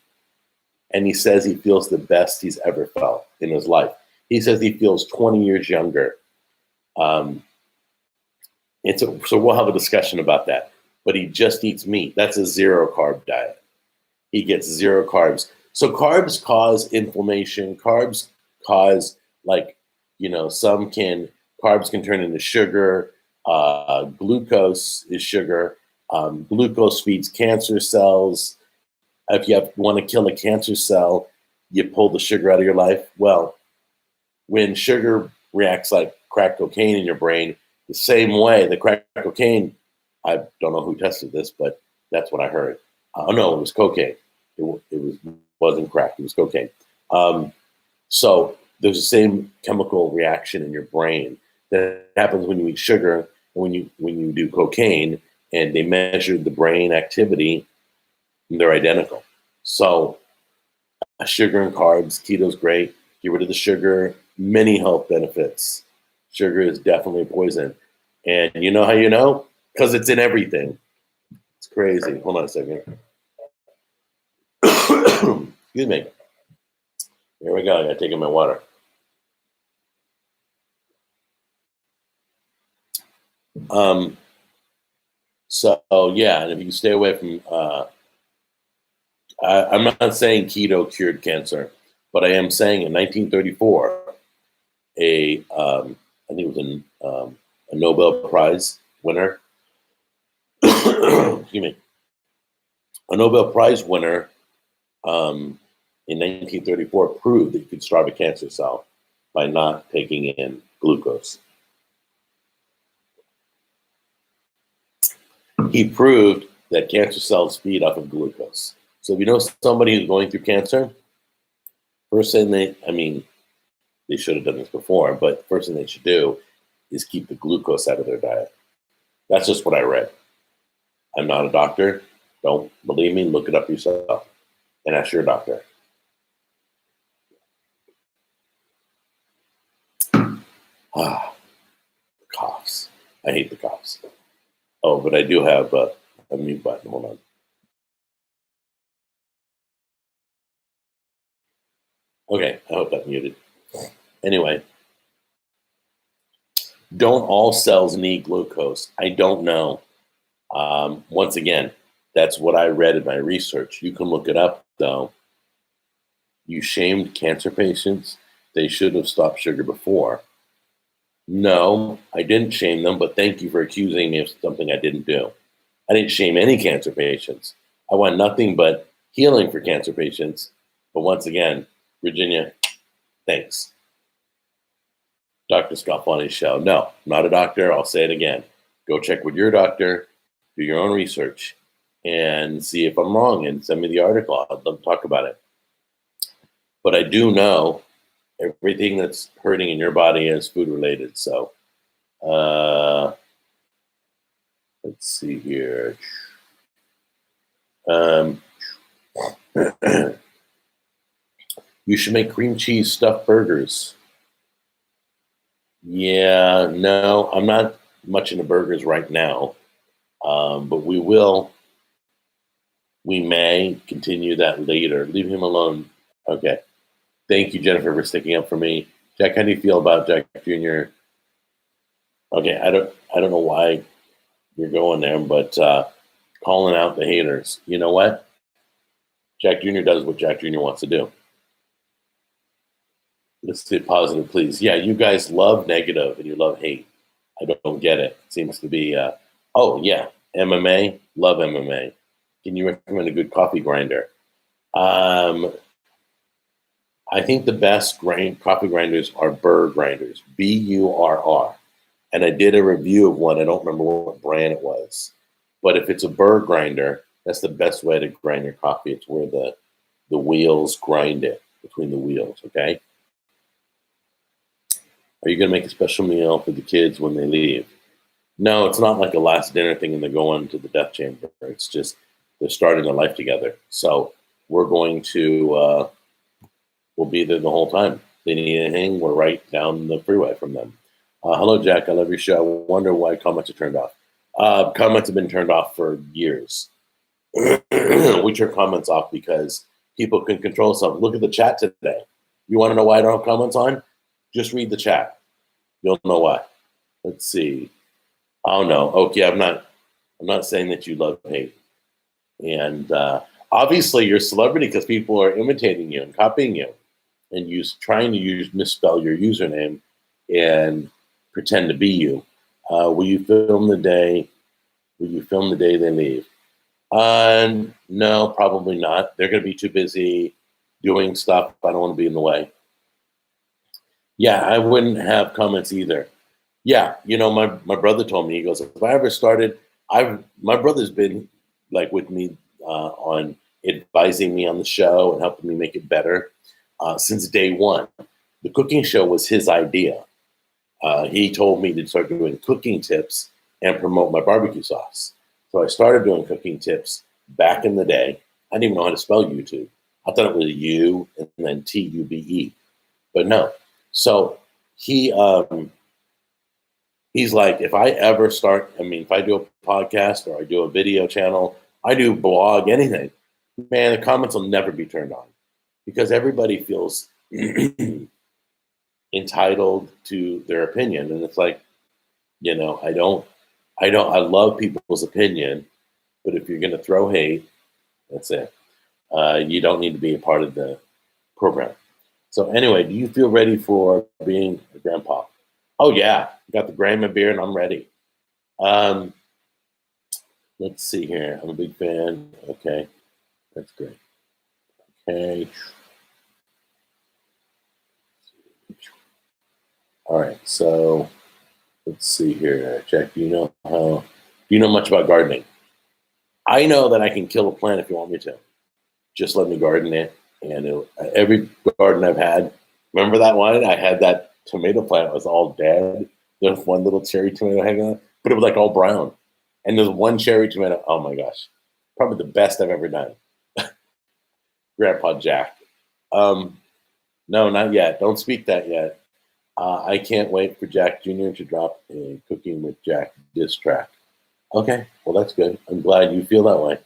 and he says he feels the best he's ever felt in his life. He says he feels 20 years younger. So we'll have a discussion about that. But he just eats meat. That's a zero carb diet. He gets zero carbs. So carbs cause inflammation. Carbs cause carbs can turn into sugar. Glucose is sugar. Glucose feeds cancer cells. If you want to kill a cancer cell, you pull the sugar out of your life. Well, when sugar reacts like crack cocaine in your brain, the same way the crack cocaine, I don't know who tested this, but that's what I heard. Oh no, it was cocaine. Wasn't crack. It was cocaine. So there's the same chemical reaction in your brain that happens when you eat sugar and when you do cocaine, and they measured the brain activity, and they're identical. So sugar and carbs, keto's great. Get rid of the sugar. Many health benefits. Sugar is definitely a poison, and you know how you know? Because it's in everything. It's crazy. Hold on a second. Excuse me. Here we go. I gotta take in my water. So yeah, and if you stay away from I'm not saying keto cured cancer, but I am saying in 1934, I think it was a Nobel Prize winner, excuse me, a Nobel Prize winner in 1934 proved that you could starve a cancer cell by not taking in glucose. He proved that cancer cells feed off of glucose. So if you know somebody who's going through cancer, first thing they should have done this before, but first thing they should do is keep the glucose out of their diet. That's just what I read. I'm not a doctor. Don't believe me, look it up yourself and ask your doctor. Coughs. I hate the coughs. Oh, but I do have a mute button. Hold on. Okay, I hope that muted. Anyway, don't all cells need glucose? I don't know. Once again, that's what I read in my research. You can look it up, though. You shamed cancer patients. They should have stopped sugar before. No, I didn't shame them, but thank you for accusing me of something I didn't do. I didn't shame any cancer patients. I want nothing but healing for cancer patients. But once again, Virginia, thanks. Dr. Scalfani's show. No, I'm not a doctor. I'll say it again. Go check with your doctor, do your own research, and see if I'm wrong and send me the article. I'd love to talk about it. But I do know everything that's hurting in your body is food related. So let's see here. You should make cream cheese stuffed burgers. Yeah, no, I'm not much into burgers right now, but we may continue that later. Leave him alone. Okay. Thank you, Jennifer, for sticking up for me. Jack, how do you feel about Jack Jr.? Okay, I don't know why you're going there, but calling out the haters. You know what? Jack Jr. does what Jack Jr. wants to do. Let's get positive, please. Yeah, you guys love negative and you love hate. I don't get it. It seems to be, oh, yeah, MMA. Love MMA. Can you recommend a good coffee grinder? I think the best coffee grinders are burr grinders, Burr. And I did a review of one. I don't remember what brand it was. But if it's a burr grinder, that's the best way to grind your coffee. It's where the wheels grind it between the wheels, okay? Are you going to make a special meal for the kids when they leave? No, it's not like a last dinner thing and they're going to the death chamber. It's just they're starting their life together. So we're going to, we'll be there the whole time. They need anything, we're right down the freeway from them. Hello, Jack. I love your show. I wonder why comments are turned off. Comments have been turned off for years. We turn comments off because people can control something. Look at the chat today. You want to know why I don't have comments on? Just read the chat. You'll know why. Let's see. Oh no. Okay, I'm not saying that you love hate. And obviously you're a celebrity because people are imitating you and copying you and trying to misspell your username and pretend to be you. Will you film the day they leave? No, probably not. They're going to be too busy doing stuff. I don't want to be in the way. Yeah, I wouldn't have comments either. Yeah, my brother told me, he goes, if I ever started, my brother's been like with me on advising me on the show and helping me make it better since day one. The cooking show was his idea. He told me to start doing cooking tips and promote my barbecue sauce. So I started doing cooking tips back in the day. I didn't even know how to spell YouTube. I thought it was U and then Tube, but no. So he's like, if I ever start, if I do a podcast or I do a video channel, I do blog, anything, man, the comments will never be turned on because everybody feels entitled to their opinion. And it's like, I love people's opinion, but if you're going to throw hate, that's it. You don't need to be a part of the program. So anyway, do you feel ready for being a grandpa? Oh yeah, got the grandma beard and I'm ready. Um, let's see here. I'm a big fan. Okay, that's great. Okay. All right. So let's see here. Jack, do you know much about gardening? I know that I can kill a plant if you want me to. Just let me garden it. And every garden I've had, remember that one? I had that tomato plant. It was all dead. There's one little cherry tomato hanging on, but it was like all brown. And there's one cherry tomato. Oh my gosh, probably the best I've ever done. Grandpa Jack. Um, no, not yet. Don't speak that yet. I can't wait for Jack Jr. to drop a Cooking with Jack diss track. Okay, well that's good. I'm glad you feel that way.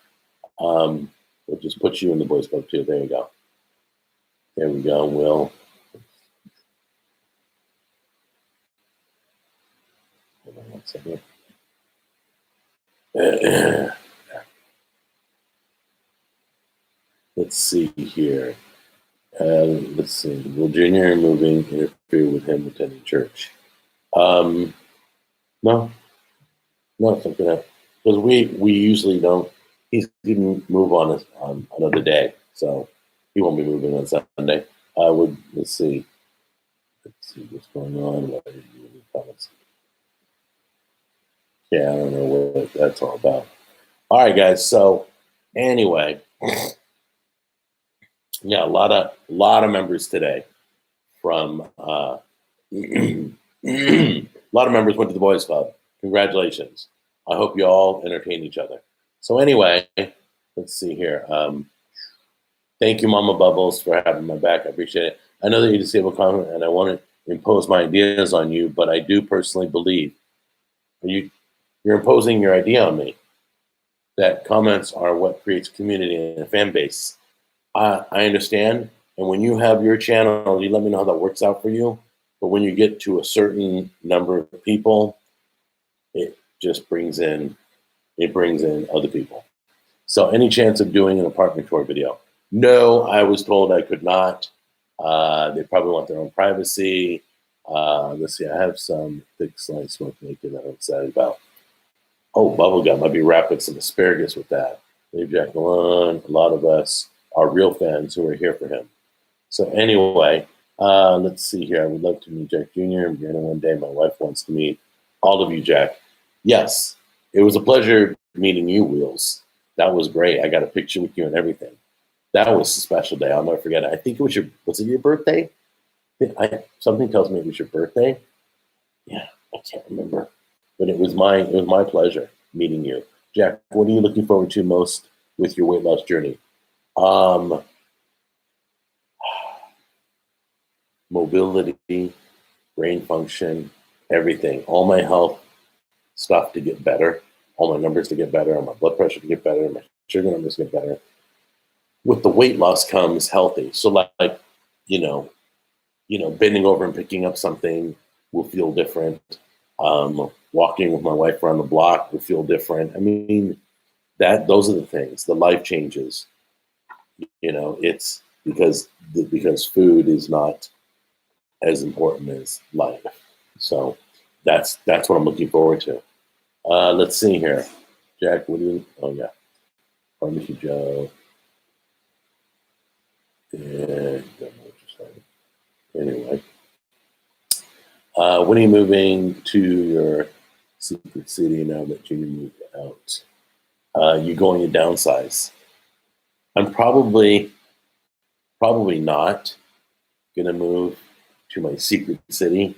We'll just put you in the Boys Club too. There you go. There we go, Will. Hold on one second. Let's see here. Let's see. Will Junior moving interfere with him attending church? Um, no, no, it's not gonna. Because we usually don't. He's going to move on us on another day, so he won't be moving on Sunday. I would. Let's see. Let's see what's going on. What are you in the comments? Yeah, I don't know what that's all about. All right, guys. So anyway, yeah, a lot of members today from a lot of members went to the Boys Club. Congratulations. I hope you all entertain each other. So anyway, let's see here. Thank you, Mama Bubbles, for having my back. I appreciate it. I know that you disable comment and I want to impose my ideas on you, but I do personally believe you're imposing your idea on me, that comments are what creates community and a fan base. I understand. And when you have your channel, you let me know how that works out for you. But when you get to a certain number of people, it just brings in other people. So any chance of doing an apartment tour video? No, I was told I could not. They probably want their own privacy. Let's see, I have some thick sliced smoked bacon that I'm excited about. Oh, bubblegum. I'd be wrapping some asparagus with that. Maybe Jack Malone, a lot of us are real fans who are here for him. So anyway, let's see here. I would love to meet Jack Jr. and Brianna one day. My wife wants to meet all of you, Jack. Yes, it was a pleasure meeting you, Wheels. That was great. I got a picture with you and everything. That was a special day. I'll never forget it. I think it was was it your birthday? Something tells me it was your birthday. Yeah, I can't remember. But it was my pleasure meeting you. Jack, what are you looking forward to most with your weight loss journey? Mobility, brain function, everything. All my health stuff to get better, all my numbers to get better, my blood pressure to get better, my sugar numbers to get better. With the weight loss comes healthy. So like, you know, bending over and picking up something will feel different. Walking with my wife around the block will feel different. I mean, those are the things, the life changes. It's because food is not as important as life. So that's what I'm looking forward to. Let's see here. Jack, what do you? Oh yeah, Barbecue Joe. Yeah, anyway, when are you moving to your secret city now that you moved out? You going to downsize? I'm probably not gonna move to my secret city,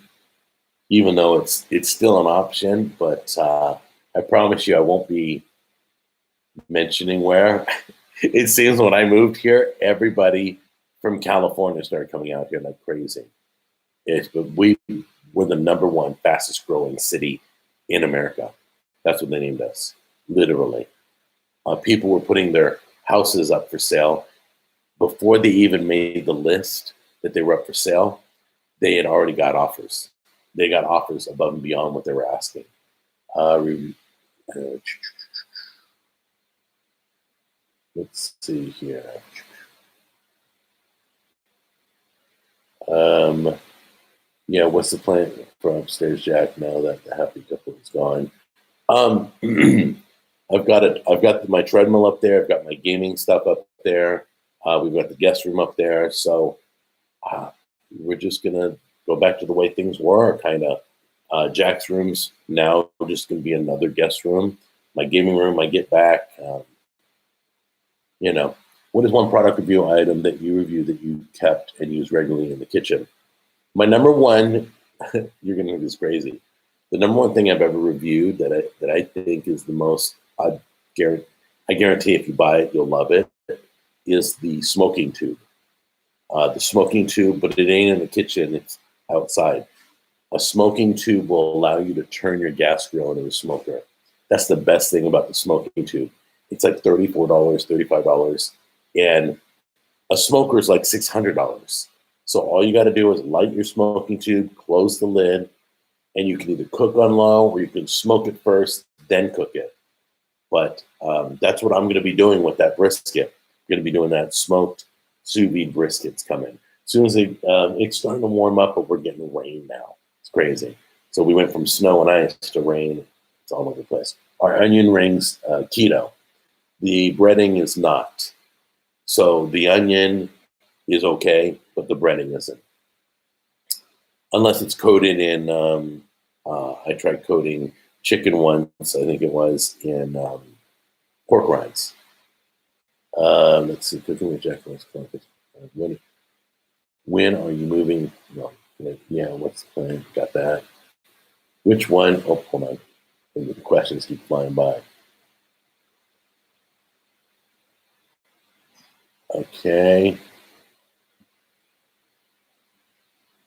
even though it's still an option. But I promise you, I won't be mentioning where. It seems when I moved here, everybody from California started coming out here like crazy. But we're the number one fastest growing city in America. That's what they named us, literally. People were putting their houses up for sale before they even made the list that they were up for sale. They had already got offers. They got offers above and beyond what they were asking. Let's see here. Yeah, what's the plan for upstairs, Jack? Now that the happy couple is gone. Um, I've got my treadmill up there. I've got my gaming stuff up there. We've got the guest room up there. So uh, we're just gonna go back to the way things were, kind of. Jack's room's now just gonna be another guest room. My gaming room, I get back. You know, what is one product review item that you review that you kept and use regularly in the kitchen? My number one, you're gonna think this crazy. The number one thing I've ever reviewed that I think is the most, guarantee I guarantee if you buy it you'll love it, is the smoking tube. The smoking tube, but it ain't in the kitchen; it's outside. A smoking tube will allow you to turn your gas grill into a smoker. That's the best thing about the smoking tube. It's like $34, $35, and a smoker is like $600. So all you got to do is light your smoking tube, close the lid, and you can either cook on low or you can smoke it first, then cook it. But that's what I'm going to be doing with that brisket. I'm going to be doing that smoked sous vide briskets coming. As soon as it's starting to warm up, but we're getting rain now. It's crazy. So we went from snow and ice to rain. It's all over the place. Our onion rings, keto. The breading is not. So the onion is okay, but the breading isn't. Unless it's coated in, I tried coating chicken once, I think it was, in pork rinds. Let's see, cooking with Jack. When are you moving? No, yeah, what's the plan? Got that. Which one? Oh, hold on. The questions keep flying by. Okay.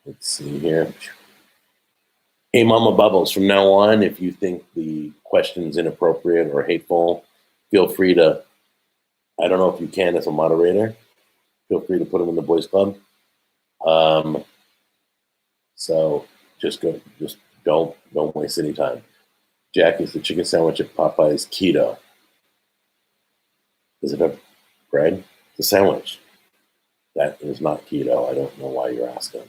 Let's see here. Hey, Mama Bubbles, from now on, if you think the question's inappropriate or hateful, feel free to, I don't know if you can as a moderator, feel free to put them in the boys club. So just don't waste any time. Jack, is the chicken sandwich at Popeye's keto? Does it have bread? The sandwich. That is not keto. I don't know why you're asking.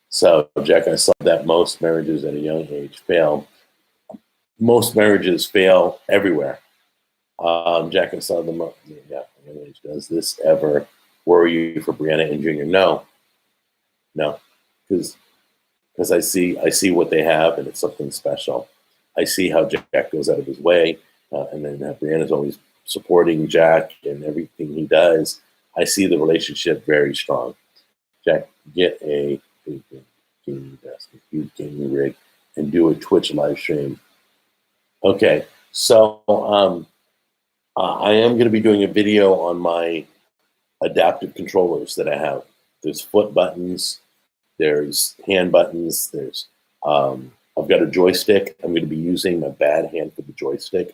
So, Jack, I saw that most marriages at a young age fail. Most marriages fail everywhere. Jack, I saw them. Yeah, young age. Does this ever worry you for Brianna and Junior? No, because I see what they have, and it's something special. I see how Jack goes out of his way, and then Brianna's always supporting Jack and everything he does. I see the relationship very strong. Jack, get a gaming desk, a huge gaming rig, and do a Twitch live stream. Okay, so I am going to be doing a video on my adaptive controllers that I have. There's foot buttons, there's hand buttons, there's I've got a joystick. I'm going to be using my bad hand for the joystick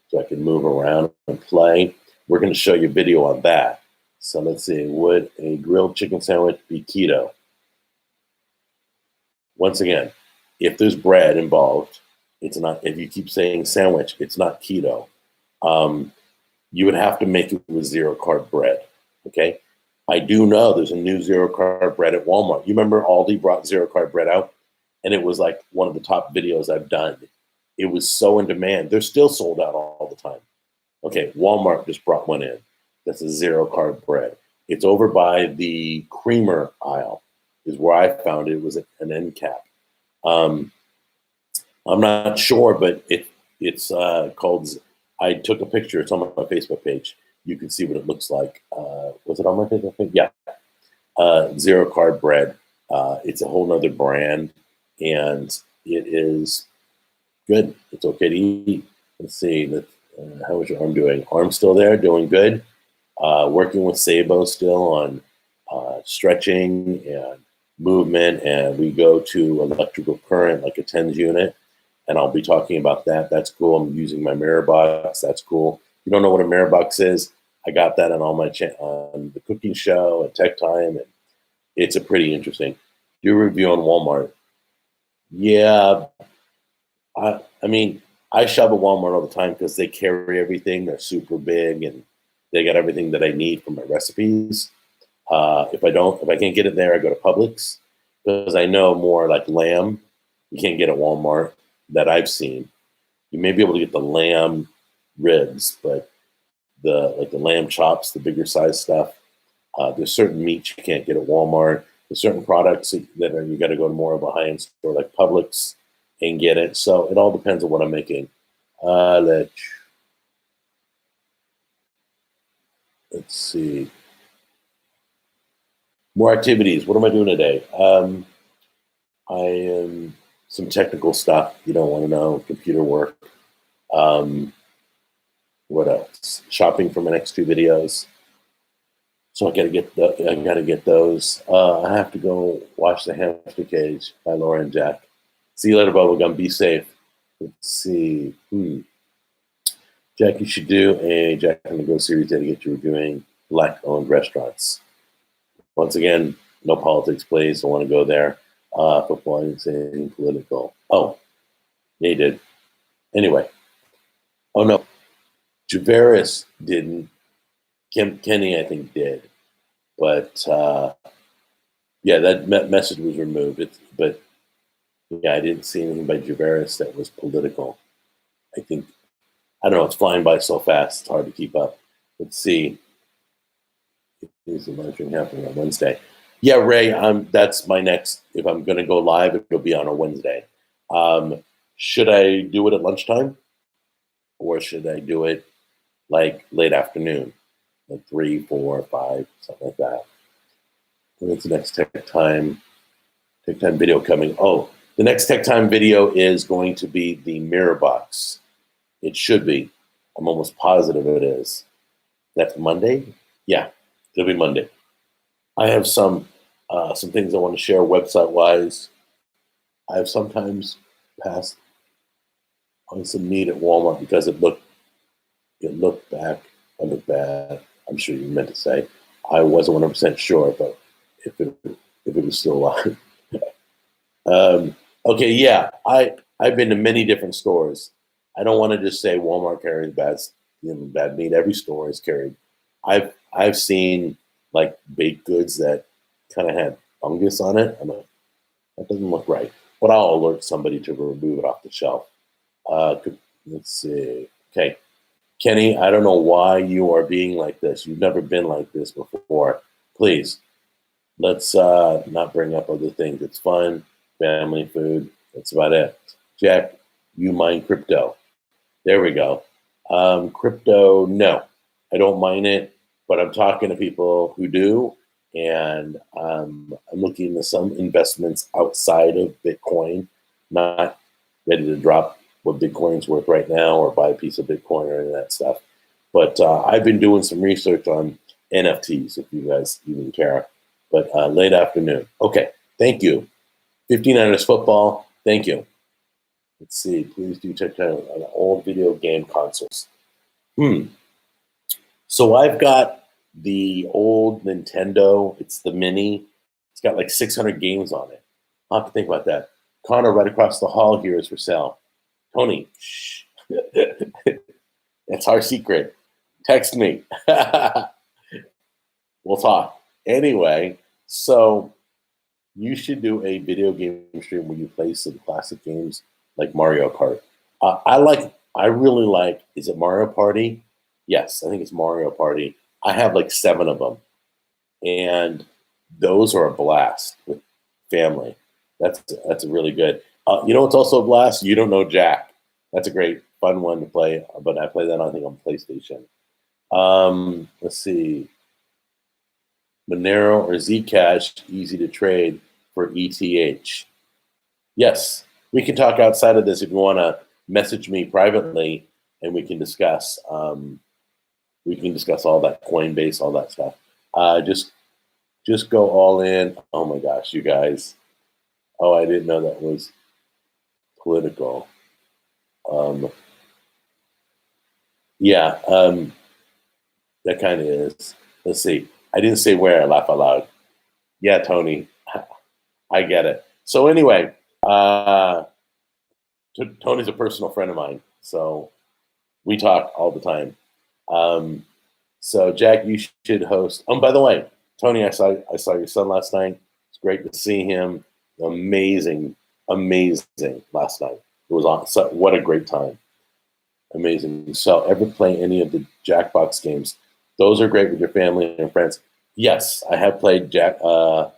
so I can move around and play. We're going to show you a video on that. So let's see, would a grilled chicken sandwich be keto? Once again, if there's bread involved, it's not. If you keep saying sandwich, it's not keto. You would have to make it with zero carb bread. Okay. I do know there's a new zero carb bread at Walmart. You remember Aldi brought zero carb bread out, and it was like one of the top videos I've done. It was so in demand. They're still sold out all the time. Okay, Walmart just brought one in. That's a zero carb bread. It's over by the creamer aisle, is where I found it. It was an end cap. I'm not sure, but it's called. I took a picture. It's on my Facebook page. You can see what it looks like. Was it on my Facebook page? Yeah. Zero carb bread. It's a whole nother brand, and it is good. It's okay to eat. Let's see. How is your arm doing? Arm still there? Doing good. Working with Sabo still on stretching and movement, and we go to electrical current like a TENS unit, and I'll be talking about that. That's cool. I'm using my mirror box. That's cool. If you don't know what a mirror box is, I got that on all my on the cooking show and Tech Time, and it's a pretty interesting. Do a review on Walmart. Yeah, I mean, I shop at Walmart all the time because they carry everything. They're super big and They got everything that I need for my recipes. If I can't get it there, I go to Publix because I know more like lamb you can't get at Walmart that I've seen. You may be able to get the lamb ribs, but the lamb chops, the bigger size stuff. There's certain meats you can't get at Walmart. There's certain products that you got to go to more of a high-end store like Publix and get it. So it all depends on what I'm making. Let's see. More activities. What am I doing today? I am some technical stuff you don't want to know. Computer work. What else? Shopping for my next 2 videos. So I gotta get those. I have to go watch The Hamster Cage by Laura and Jack. See you later, Bubblegum. Be safe. Let's see. Jack, you should do a Jack on the Go series dedicated to reviewing Black-owned restaurants. Once again, no politics, please. I want to go there. Football, I didn't say anything political. Oh, yeah, he did. Anyway. Oh, no. Javaris didn't. Kenny, I think, did. But, yeah, that message was removed. But, yeah, I didn't see anything by Javaris that was political. I don't know, it's flying by so fast, it's hard to keep up. Let's see. Is the live stream happening on Wednesday? Yeah, Ray, that's my next, if I'm going to go live, it'll be on a Wednesday. Should I do it at lunchtime? Or should I do it like late afternoon? Like 3, 4, 5, something like that. What's the next Tech Time video coming? Oh, the next Tech Time video is going to be the mirror box. It should be. I'm almost positive it is. That's Monday? Yeah, it'll be Monday. I have some things I want to share website-wise. I've sometimes passed on some meat at Walmart because it looked bad. I'm sure you meant to say. I wasn't 100% sure, but if it was still alive. Okay, yeah, I've been to many different stores. I don't want to just say Walmart carries bad meat. Every store is carried. I've seen like baked goods that kind of had fungus on it. I'm like, that doesn't look right. But I'll alert somebody to remove it off the shelf. Let's see. Okay, Kenny, I don't know why you are being like this. You've never been like this before. Please, let's not bring up other things. It's fun, family, food. That's about it. Jack, you mine crypto. There we go. Crypto, no, I don't mine it, but I'm talking to people who do, and I'm looking into some investments outside of Bitcoin. Not ready to drop what Bitcoin's worth right now or buy a piece of Bitcoin or any of that stuff. But I've been doing some research on NFTs, if you guys even care. But late afternoon. Okay, thank you. 59ers football, thank you. Let's see, please do check out an old video game consoles. So I've got the old Nintendo. It's the mini. It's got like 600 games on it. I'll have to think about that. Connor, right across the hall here is for sale. Tony, shh. That's our secret. Text me. We'll talk. Anyway, so you should do a video game stream where you play some classic games like Mario Kart. I really like, is it Mario Party? Yes, I think it's Mario Party. I have like 7 of them. And those are a blast with family. That's a really good. You know what's also a blast? You Don't Know Jack. That's a great, fun one to play, but I play that, I think, on PlayStation. Let's see. Monero or Zcash, easy to trade for ETH. Yes, we can talk outside of this if you want to message me privately, and we can discuss. We can discuss all that Coinbase, all that stuff. Just go all in. Oh my gosh, you guys! Oh, I didn't know that was political. Yeah, that kind of is. Let's see. I didn't say where. I laugh out loud. Yeah, Tony, I get it. So anyway, Tony's a personal friend of mine, so we talk all the time. So Jack, you should host. By the way, Tony, I saw your son last night. It's great to see him. Amazing, amazing last night. It was on. So, what a great time. Amazing. So, ever play any of the Jackbox games? Those are great with your family and friends. Yes, I have played Jackbox.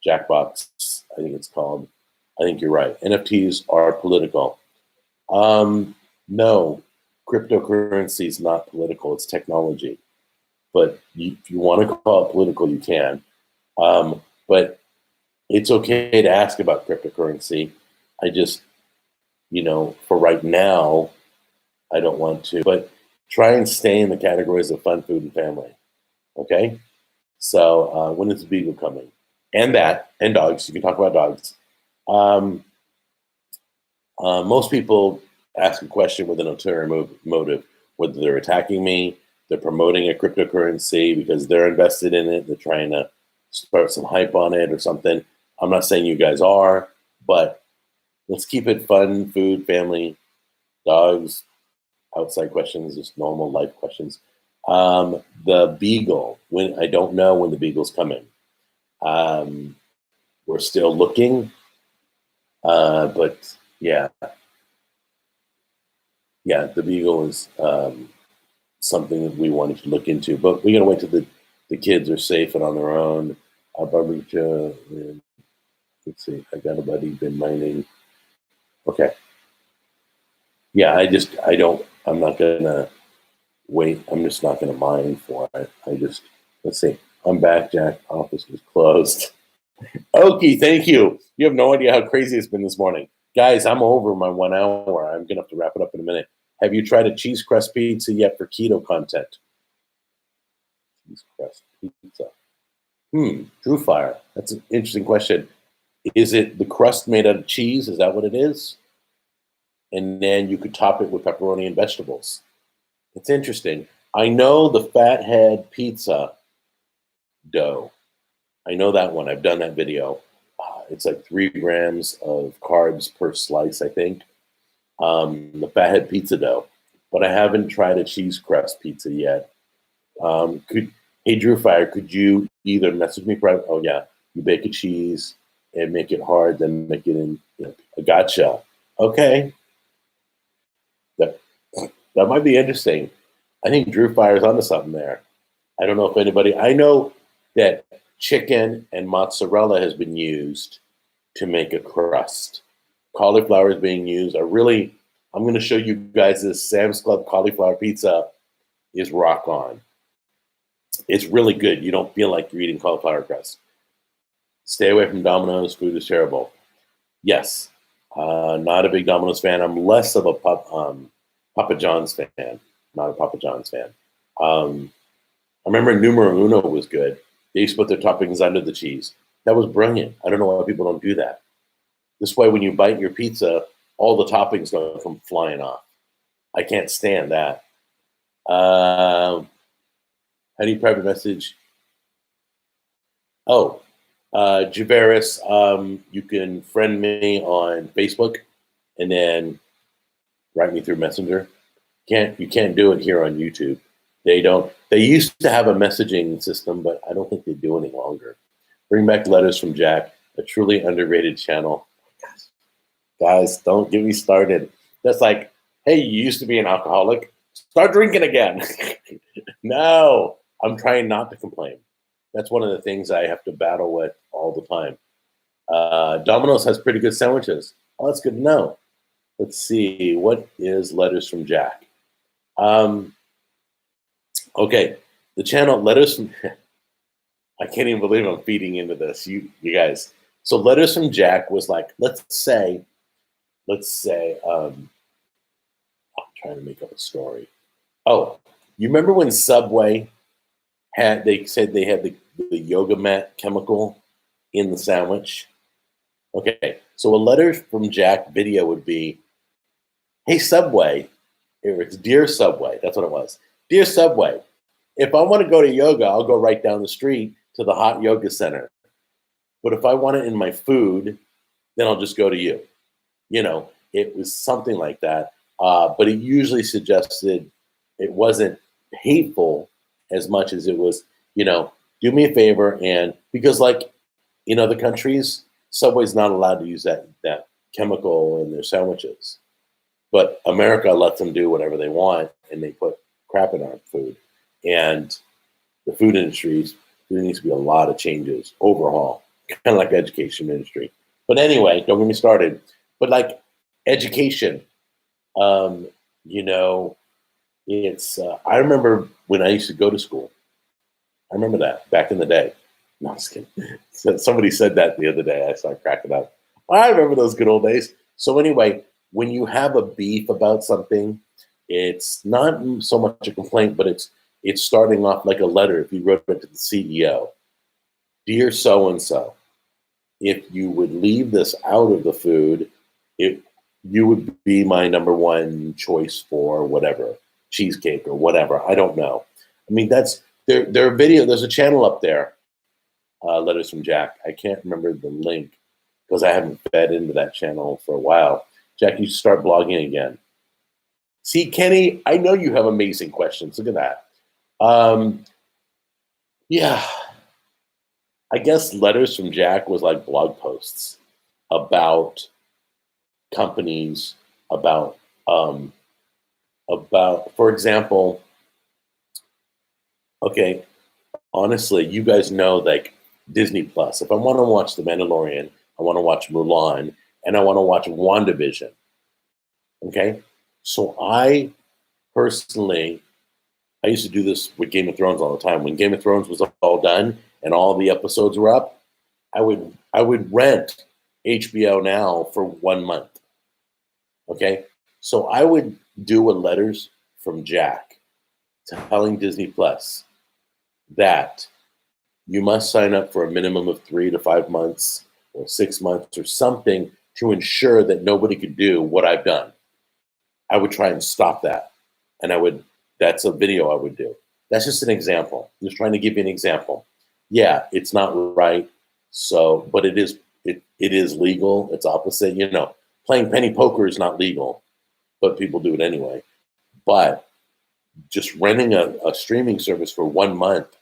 I think it's called. I think you're right. NFTs are political. No, cryptocurrency is not political. It's technology. But if you want to call it political, you can. But it's okay to ask about cryptocurrency. I just, for right now, I don't want to. But try and stay in the categories of fun, food, and family. Okay? So when is the beagle coming? And that, and dogs. You can talk about dogs. Most people ask a question with an ulterior motive, whether they're attacking me, they're promoting a cryptocurrency because they're invested in it, they're trying to start some hype on it or something. I'm not saying you guys are, but let's keep it fun, food, family, dogs, outside questions, just normal life questions. The beagle, when I don't know when the beagle's coming. We're still looking, but yeah, the beagle is something that we wanted to look into, but we're gonna wait till the kids are safe and on their own. Barbecue. Let's see. I got a buddy been mining. Okay. Yeah, I don't. I'm not gonna wait. I'm just not gonna mine for it. Let's see. I'm back, Jack. Office was closed. Okay, thank you. You have no idea how crazy it's been this morning. Guys, I'm over my 1 hour. I'm going to have to wrap it up in a minute. Have you tried a cheese crust pizza yet for keto content? Cheese crust pizza. Drew Fire. That's an interesting question. Is it the crust made out of cheese? Is that what it is? And then you could top it with pepperoni and vegetables. It's interesting. I know the Fathead pizza dough. I know that one. I've done that video. It's like 3 grams of carbs per slice, I think. The Fathead pizza dough. But I haven't tried a cheese crust pizza yet. Hey, Drew Fire, could you either message me private? Oh, yeah. You bake a cheese and make it hard, then make it in. Gotcha. Okay. That might be interesting. I think Drew Fire's onto something there. I don't know if anybody. I know that chicken and mozzarella has been used to make a crust. Cauliflower is being used. I'm going to show you guys this Sam's Club cauliflower pizza is rock on. It's really good. You don't feel like you're eating cauliflower crust. Stay away from Domino's. Food is terrible. Yes, not a big Domino's fan. I'm less of a Papa John's fan. Not a Papa John's fan. I remember Numero Uno was good. They used to put their toppings under the cheese. That was brilliant. I don't know why people don't do that. This way, when you bite your pizza, all the toppings go from flying off. I can't stand that. How do you private message? Oh, Javaris, you can friend me on Facebook and then write me through Messenger. You can't do it here on YouTube. They used to have a messaging system, but I don't think they do any longer. Bring back letters from Jack, a truly underrated channel. Guys, don't get me started. That's like, hey, you used to be an alcoholic. Start drinking again. No, I'm trying not to complain. That's one of the things I have to battle with all the time. Domino's has pretty good sandwiches. Oh, that's good to know. Let's see. What is letters from Jack? Okay, the channel letters from. I can't even believe I'm feeding into this, you guys. So letters from Jack was like, let's say, I'm trying to make up a story. Oh, you remember when Subway they said they had the yoga mat chemical in the sandwich? Okay, so a letter from Jack video would be, hey Subway, or it's Dear Subway, that's what it was. Dear Subway, if I want to go to yoga, I'll go right down the street to the hot yoga center. But if I want it in my food, then I'll just go to you. It was something like that. But it usually suggested it wasn't hateful. as much as it was, do me a favor. And because like in other countries, Subway's not allowed to use that chemical in their sandwiches. But America lets them do whatever they want, and they put crap in our food. And the food industry, there needs to be a lot of changes, overhaul, kind of like the education industry. But anyway, don't get me started. But like education, you know, it's. I remember when I used to go to school. I remember that back in the day. No, I'm just kidding. So somebody said that the other day. I started cracking up. I remember those good old days. So anyway, when you have a beef about something, it's not so much a complaint, but it's starting off like a letter. If you wrote it to the CEO, dear so and so, if you would leave this out of the food, you would be my number one choice for whatever, cheesecake or whatever. I don't know. I mean, that's their video. There's a channel up there, Letters from Jack. I can't remember the link because I haven't fed into that channel for a while. Jack, you should start blogging again. See, Kenny, I know you have amazing questions. Look at that. Yeah, I guess Letters from Jack was like blog posts about companies, about, for example, okay, honestly, you guys know like Disney Plus. If I want to watch The Mandalorian, I want to watch Mulan, and I want to watch WandaVision. Okay, so I personally, I used to do this with Game of Thrones all the time. When Game of Thrones was all done and all the episodes were up, I would rent HBO Now for 1 month. Okay, so I would do a Letters from Jack telling Disney Plus that you must sign up for a minimum of 3 to 5 months or 6 months or something to ensure that nobody could do what I've done. I would try and stop that. And that's a video I would do. That's just an example. I'm just trying to give you an example. Yeah, it's not right. So, but it is legal. It's opposite. Playing penny poker is not legal, but people do it anyway. But just renting a streaming service for 1 month,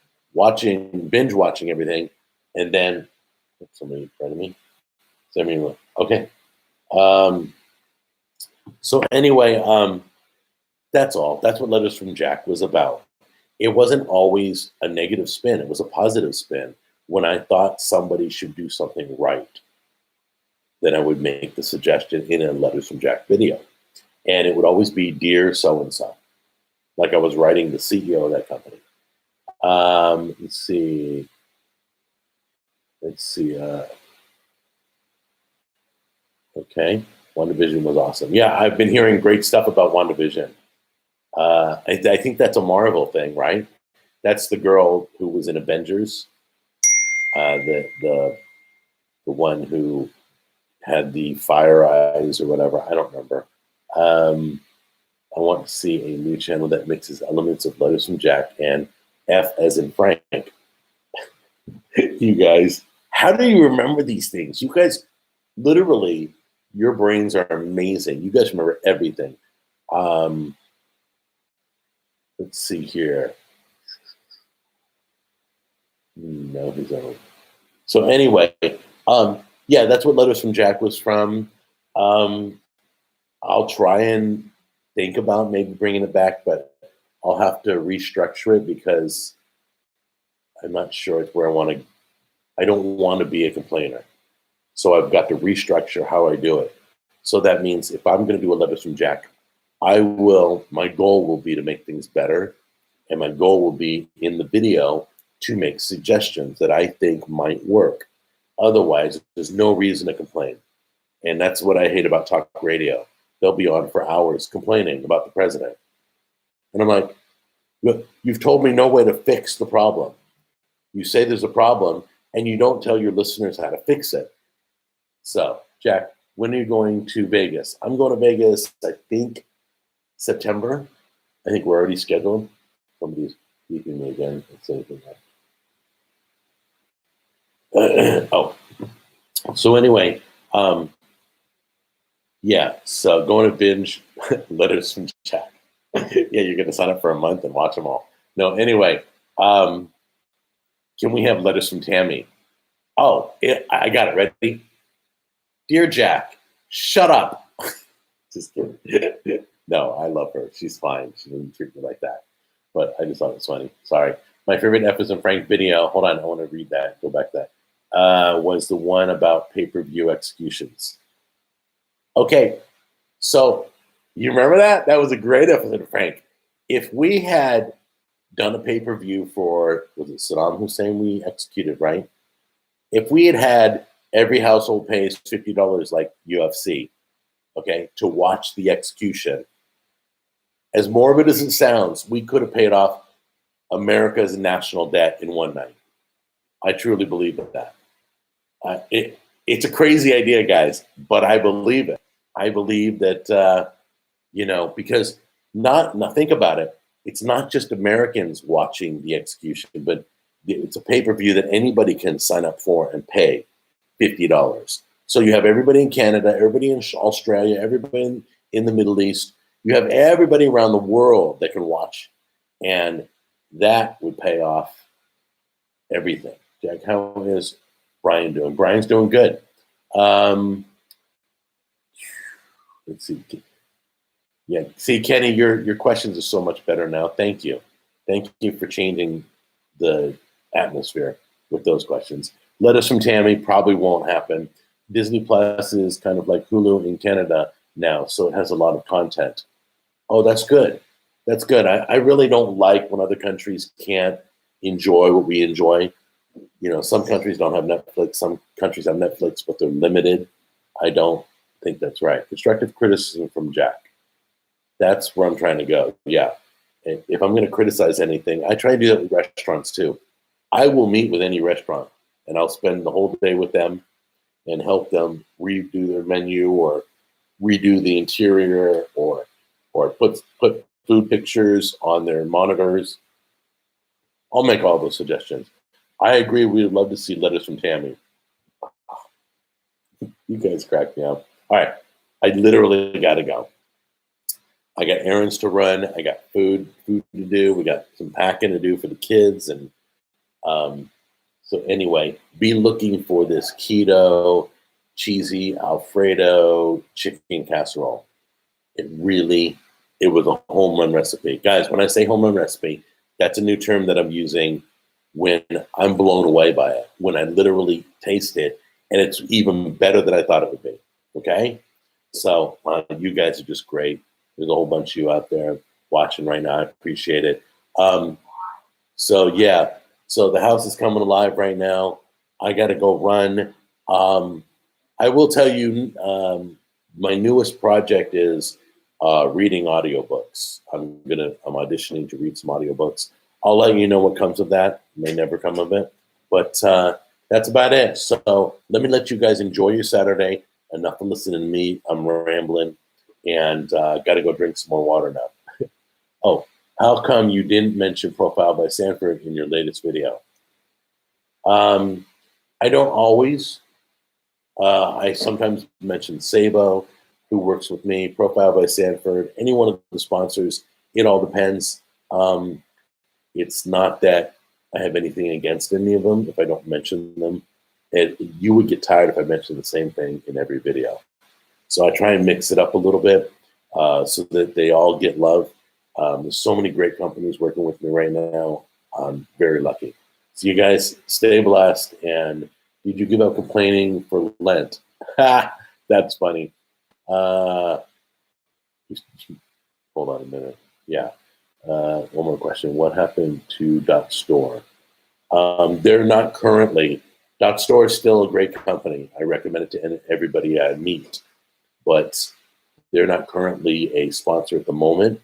binge watching everything, and then somebody in front of me. Okay. So anyway, that's all. That's what Letters from Jack was about. It wasn't always a negative spin. It was a positive spin. When I thought somebody should do something right, then I would make the suggestion in a Letters from Jack video. And it would always be, dear so-and-so, like I was writing the CEO of that company. Let's see. Okay. WandaVision was awesome. Yeah, I've been hearing great stuff about WandaVision. I think that's a Marvel thing, right? That's the girl who was in Avengers. The one who had the fire eyes or whatever. I don't remember. I want to see a new channel that mixes elements of Letters from Jack and F as in Frank. You guys, how do you remember these things? You guys, literally, your brains are amazing. You guys remember everything. Let's see here. No, he's on. So anyway, yeah, that's what Letters from Jack was from. I'll try and think about maybe bringing it back, but I'll have to restructure it because I'm not sure it's where I don't want to be a complainer. So I've got to restructure how I do it. So that means if I'm going to do a Letters from Jack, my goal will be to make things better. And my goal will be in the video to make suggestions that I think might work. Otherwise, there's no reason to complain. And that's what I hate about talk radio. They'll be on for hours complaining about the president. And I'm like, look, you've told me no way to fix the problem. You say there's a problem, and you don't tell your listeners how to fix it. So, Jack, when are you going to Vegas? I'm going to Vegas, I think, September. I think we're already scheduled. Somebody's beeping me again. Oh. So anyway, yeah, so going to binge Letters from Jack. Yeah, you're going to sign up for a month and watch them all. No, anyway, Um, can we have letters from Tammy? Oh, I got it. Ready? Dear Jack, shut up. Just kidding. No, I love her. She's fine. She doesn't treat me like that. But I just thought it was funny. Sorry. My favorite Ephes and Frank video, hold on, I want to read that. Go back to that. Was the one about pay-per-view executions. Okay, so you remember that? That was a great Ephes and Frank. If we had done a pay-per-view for, was it Saddam Hussein we executed, right? If we had every household pays $50 like UFC, okay, to watch the execution, as morbid as it sounds, we could have paid off America's national debt in one night. I truly believe that. It's a crazy idea, guys, but I believe it. I believe that, because think about it. It's not just Americans watching the execution, but it's a pay-per-view that anybody can sign up for and pay $50. So you have everybody in Canada, everybody in Australia, everybody in the Middle East. You have everybody around the world that can watch, and that would pay off everything. Jack, how is Brian doing? Brian's doing good. Let's see. Yeah, see, Kenny, your questions are so much better now. Thank you. Thank you for changing the atmosphere with those questions. Letters from Tammy probably won't happen. Disney Plus is kind of like Hulu in Canada now, so it has a lot of content. Oh, that's good. That's good. I really don't like when other countries can't enjoy what we enjoy. Some countries don't have Netflix. Some countries have Netflix, but they're limited. I don't think that's right. Constructive criticism from Jack. That's where I'm trying to go. Yeah. If I'm going to criticize anything, I try to do that with restaurants too. I will meet with any restaurant and I'll spend the whole day with them and help them redo their menu or redo the interior or put food pictures on their monitors. I'll make all those suggestions. I agree. We would love to see letters from Tammy. You guys crack me up. All right. I literally got to go. I got errands to run. I got food to do. We got some packing to do for the kids. And so anyway, be looking for this keto, cheesy Alfredo chicken casserole. It was a home run recipe. Guys, when I say home run recipe, that's a new term that I'm using when I'm blown away by it, when I literally taste it, and it's even better than I thought it would be. Okay? So you guys are just great. There's a whole bunch of you out there watching right now. I appreciate it. So the house is coming alive right now. I got to go run. I will tell you, my newest project is reading audiobooks. I'm auditioning to read some audiobooks. I'll let you know what comes of that. May never come of it, but that's about it. So let you guys enjoy your Saturday. Enough of listening to me. I'm rambling, and got to go drink some more water now. Oh, how come you didn't mention Profile by Sanford in your latest video? I don't always. I sometimes mention Sabo, who works with me, Profile by Sanford, any one of the sponsors. It all depends. It's not that I have anything against any of them if I don't mention them. You would get tired if I mentioned the same thing in every video. So I try and mix it up a little bit so that they all get love. There's so many great companies working with me right now. I'm very lucky. So you guys stay blessed. And did you give up complaining for Lent? That's funny. Hold on a minute. Yeah. One more question. What happened to .store? They're not currently. .store is still a great company. I recommend it to everybody I meet, but they're not currently a sponsor at the moment,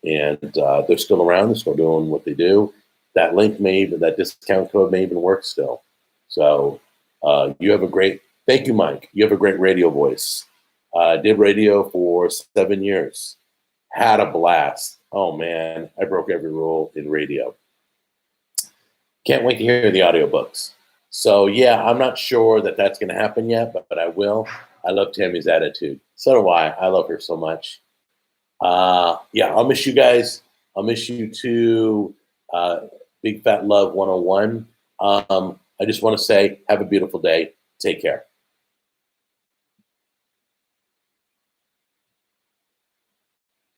and they're still around. They're still doing what they do. That that discount code may even work still. So you have a great. Thank you, Mike. You have a great radio voice. Did radio for 7 years. Had a blast. Oh man, I broke every rule in radio. Can't wait to hear the audiobooks. So yeah, I'm not sure that that's going to happen yet, but I will. I love Tammy's attitude. So do I. I love her so much. Yeah, I'll miss you guys. I'll miss you too. Big Fat Love 101. I just want to say, have a beautiful day. Take care.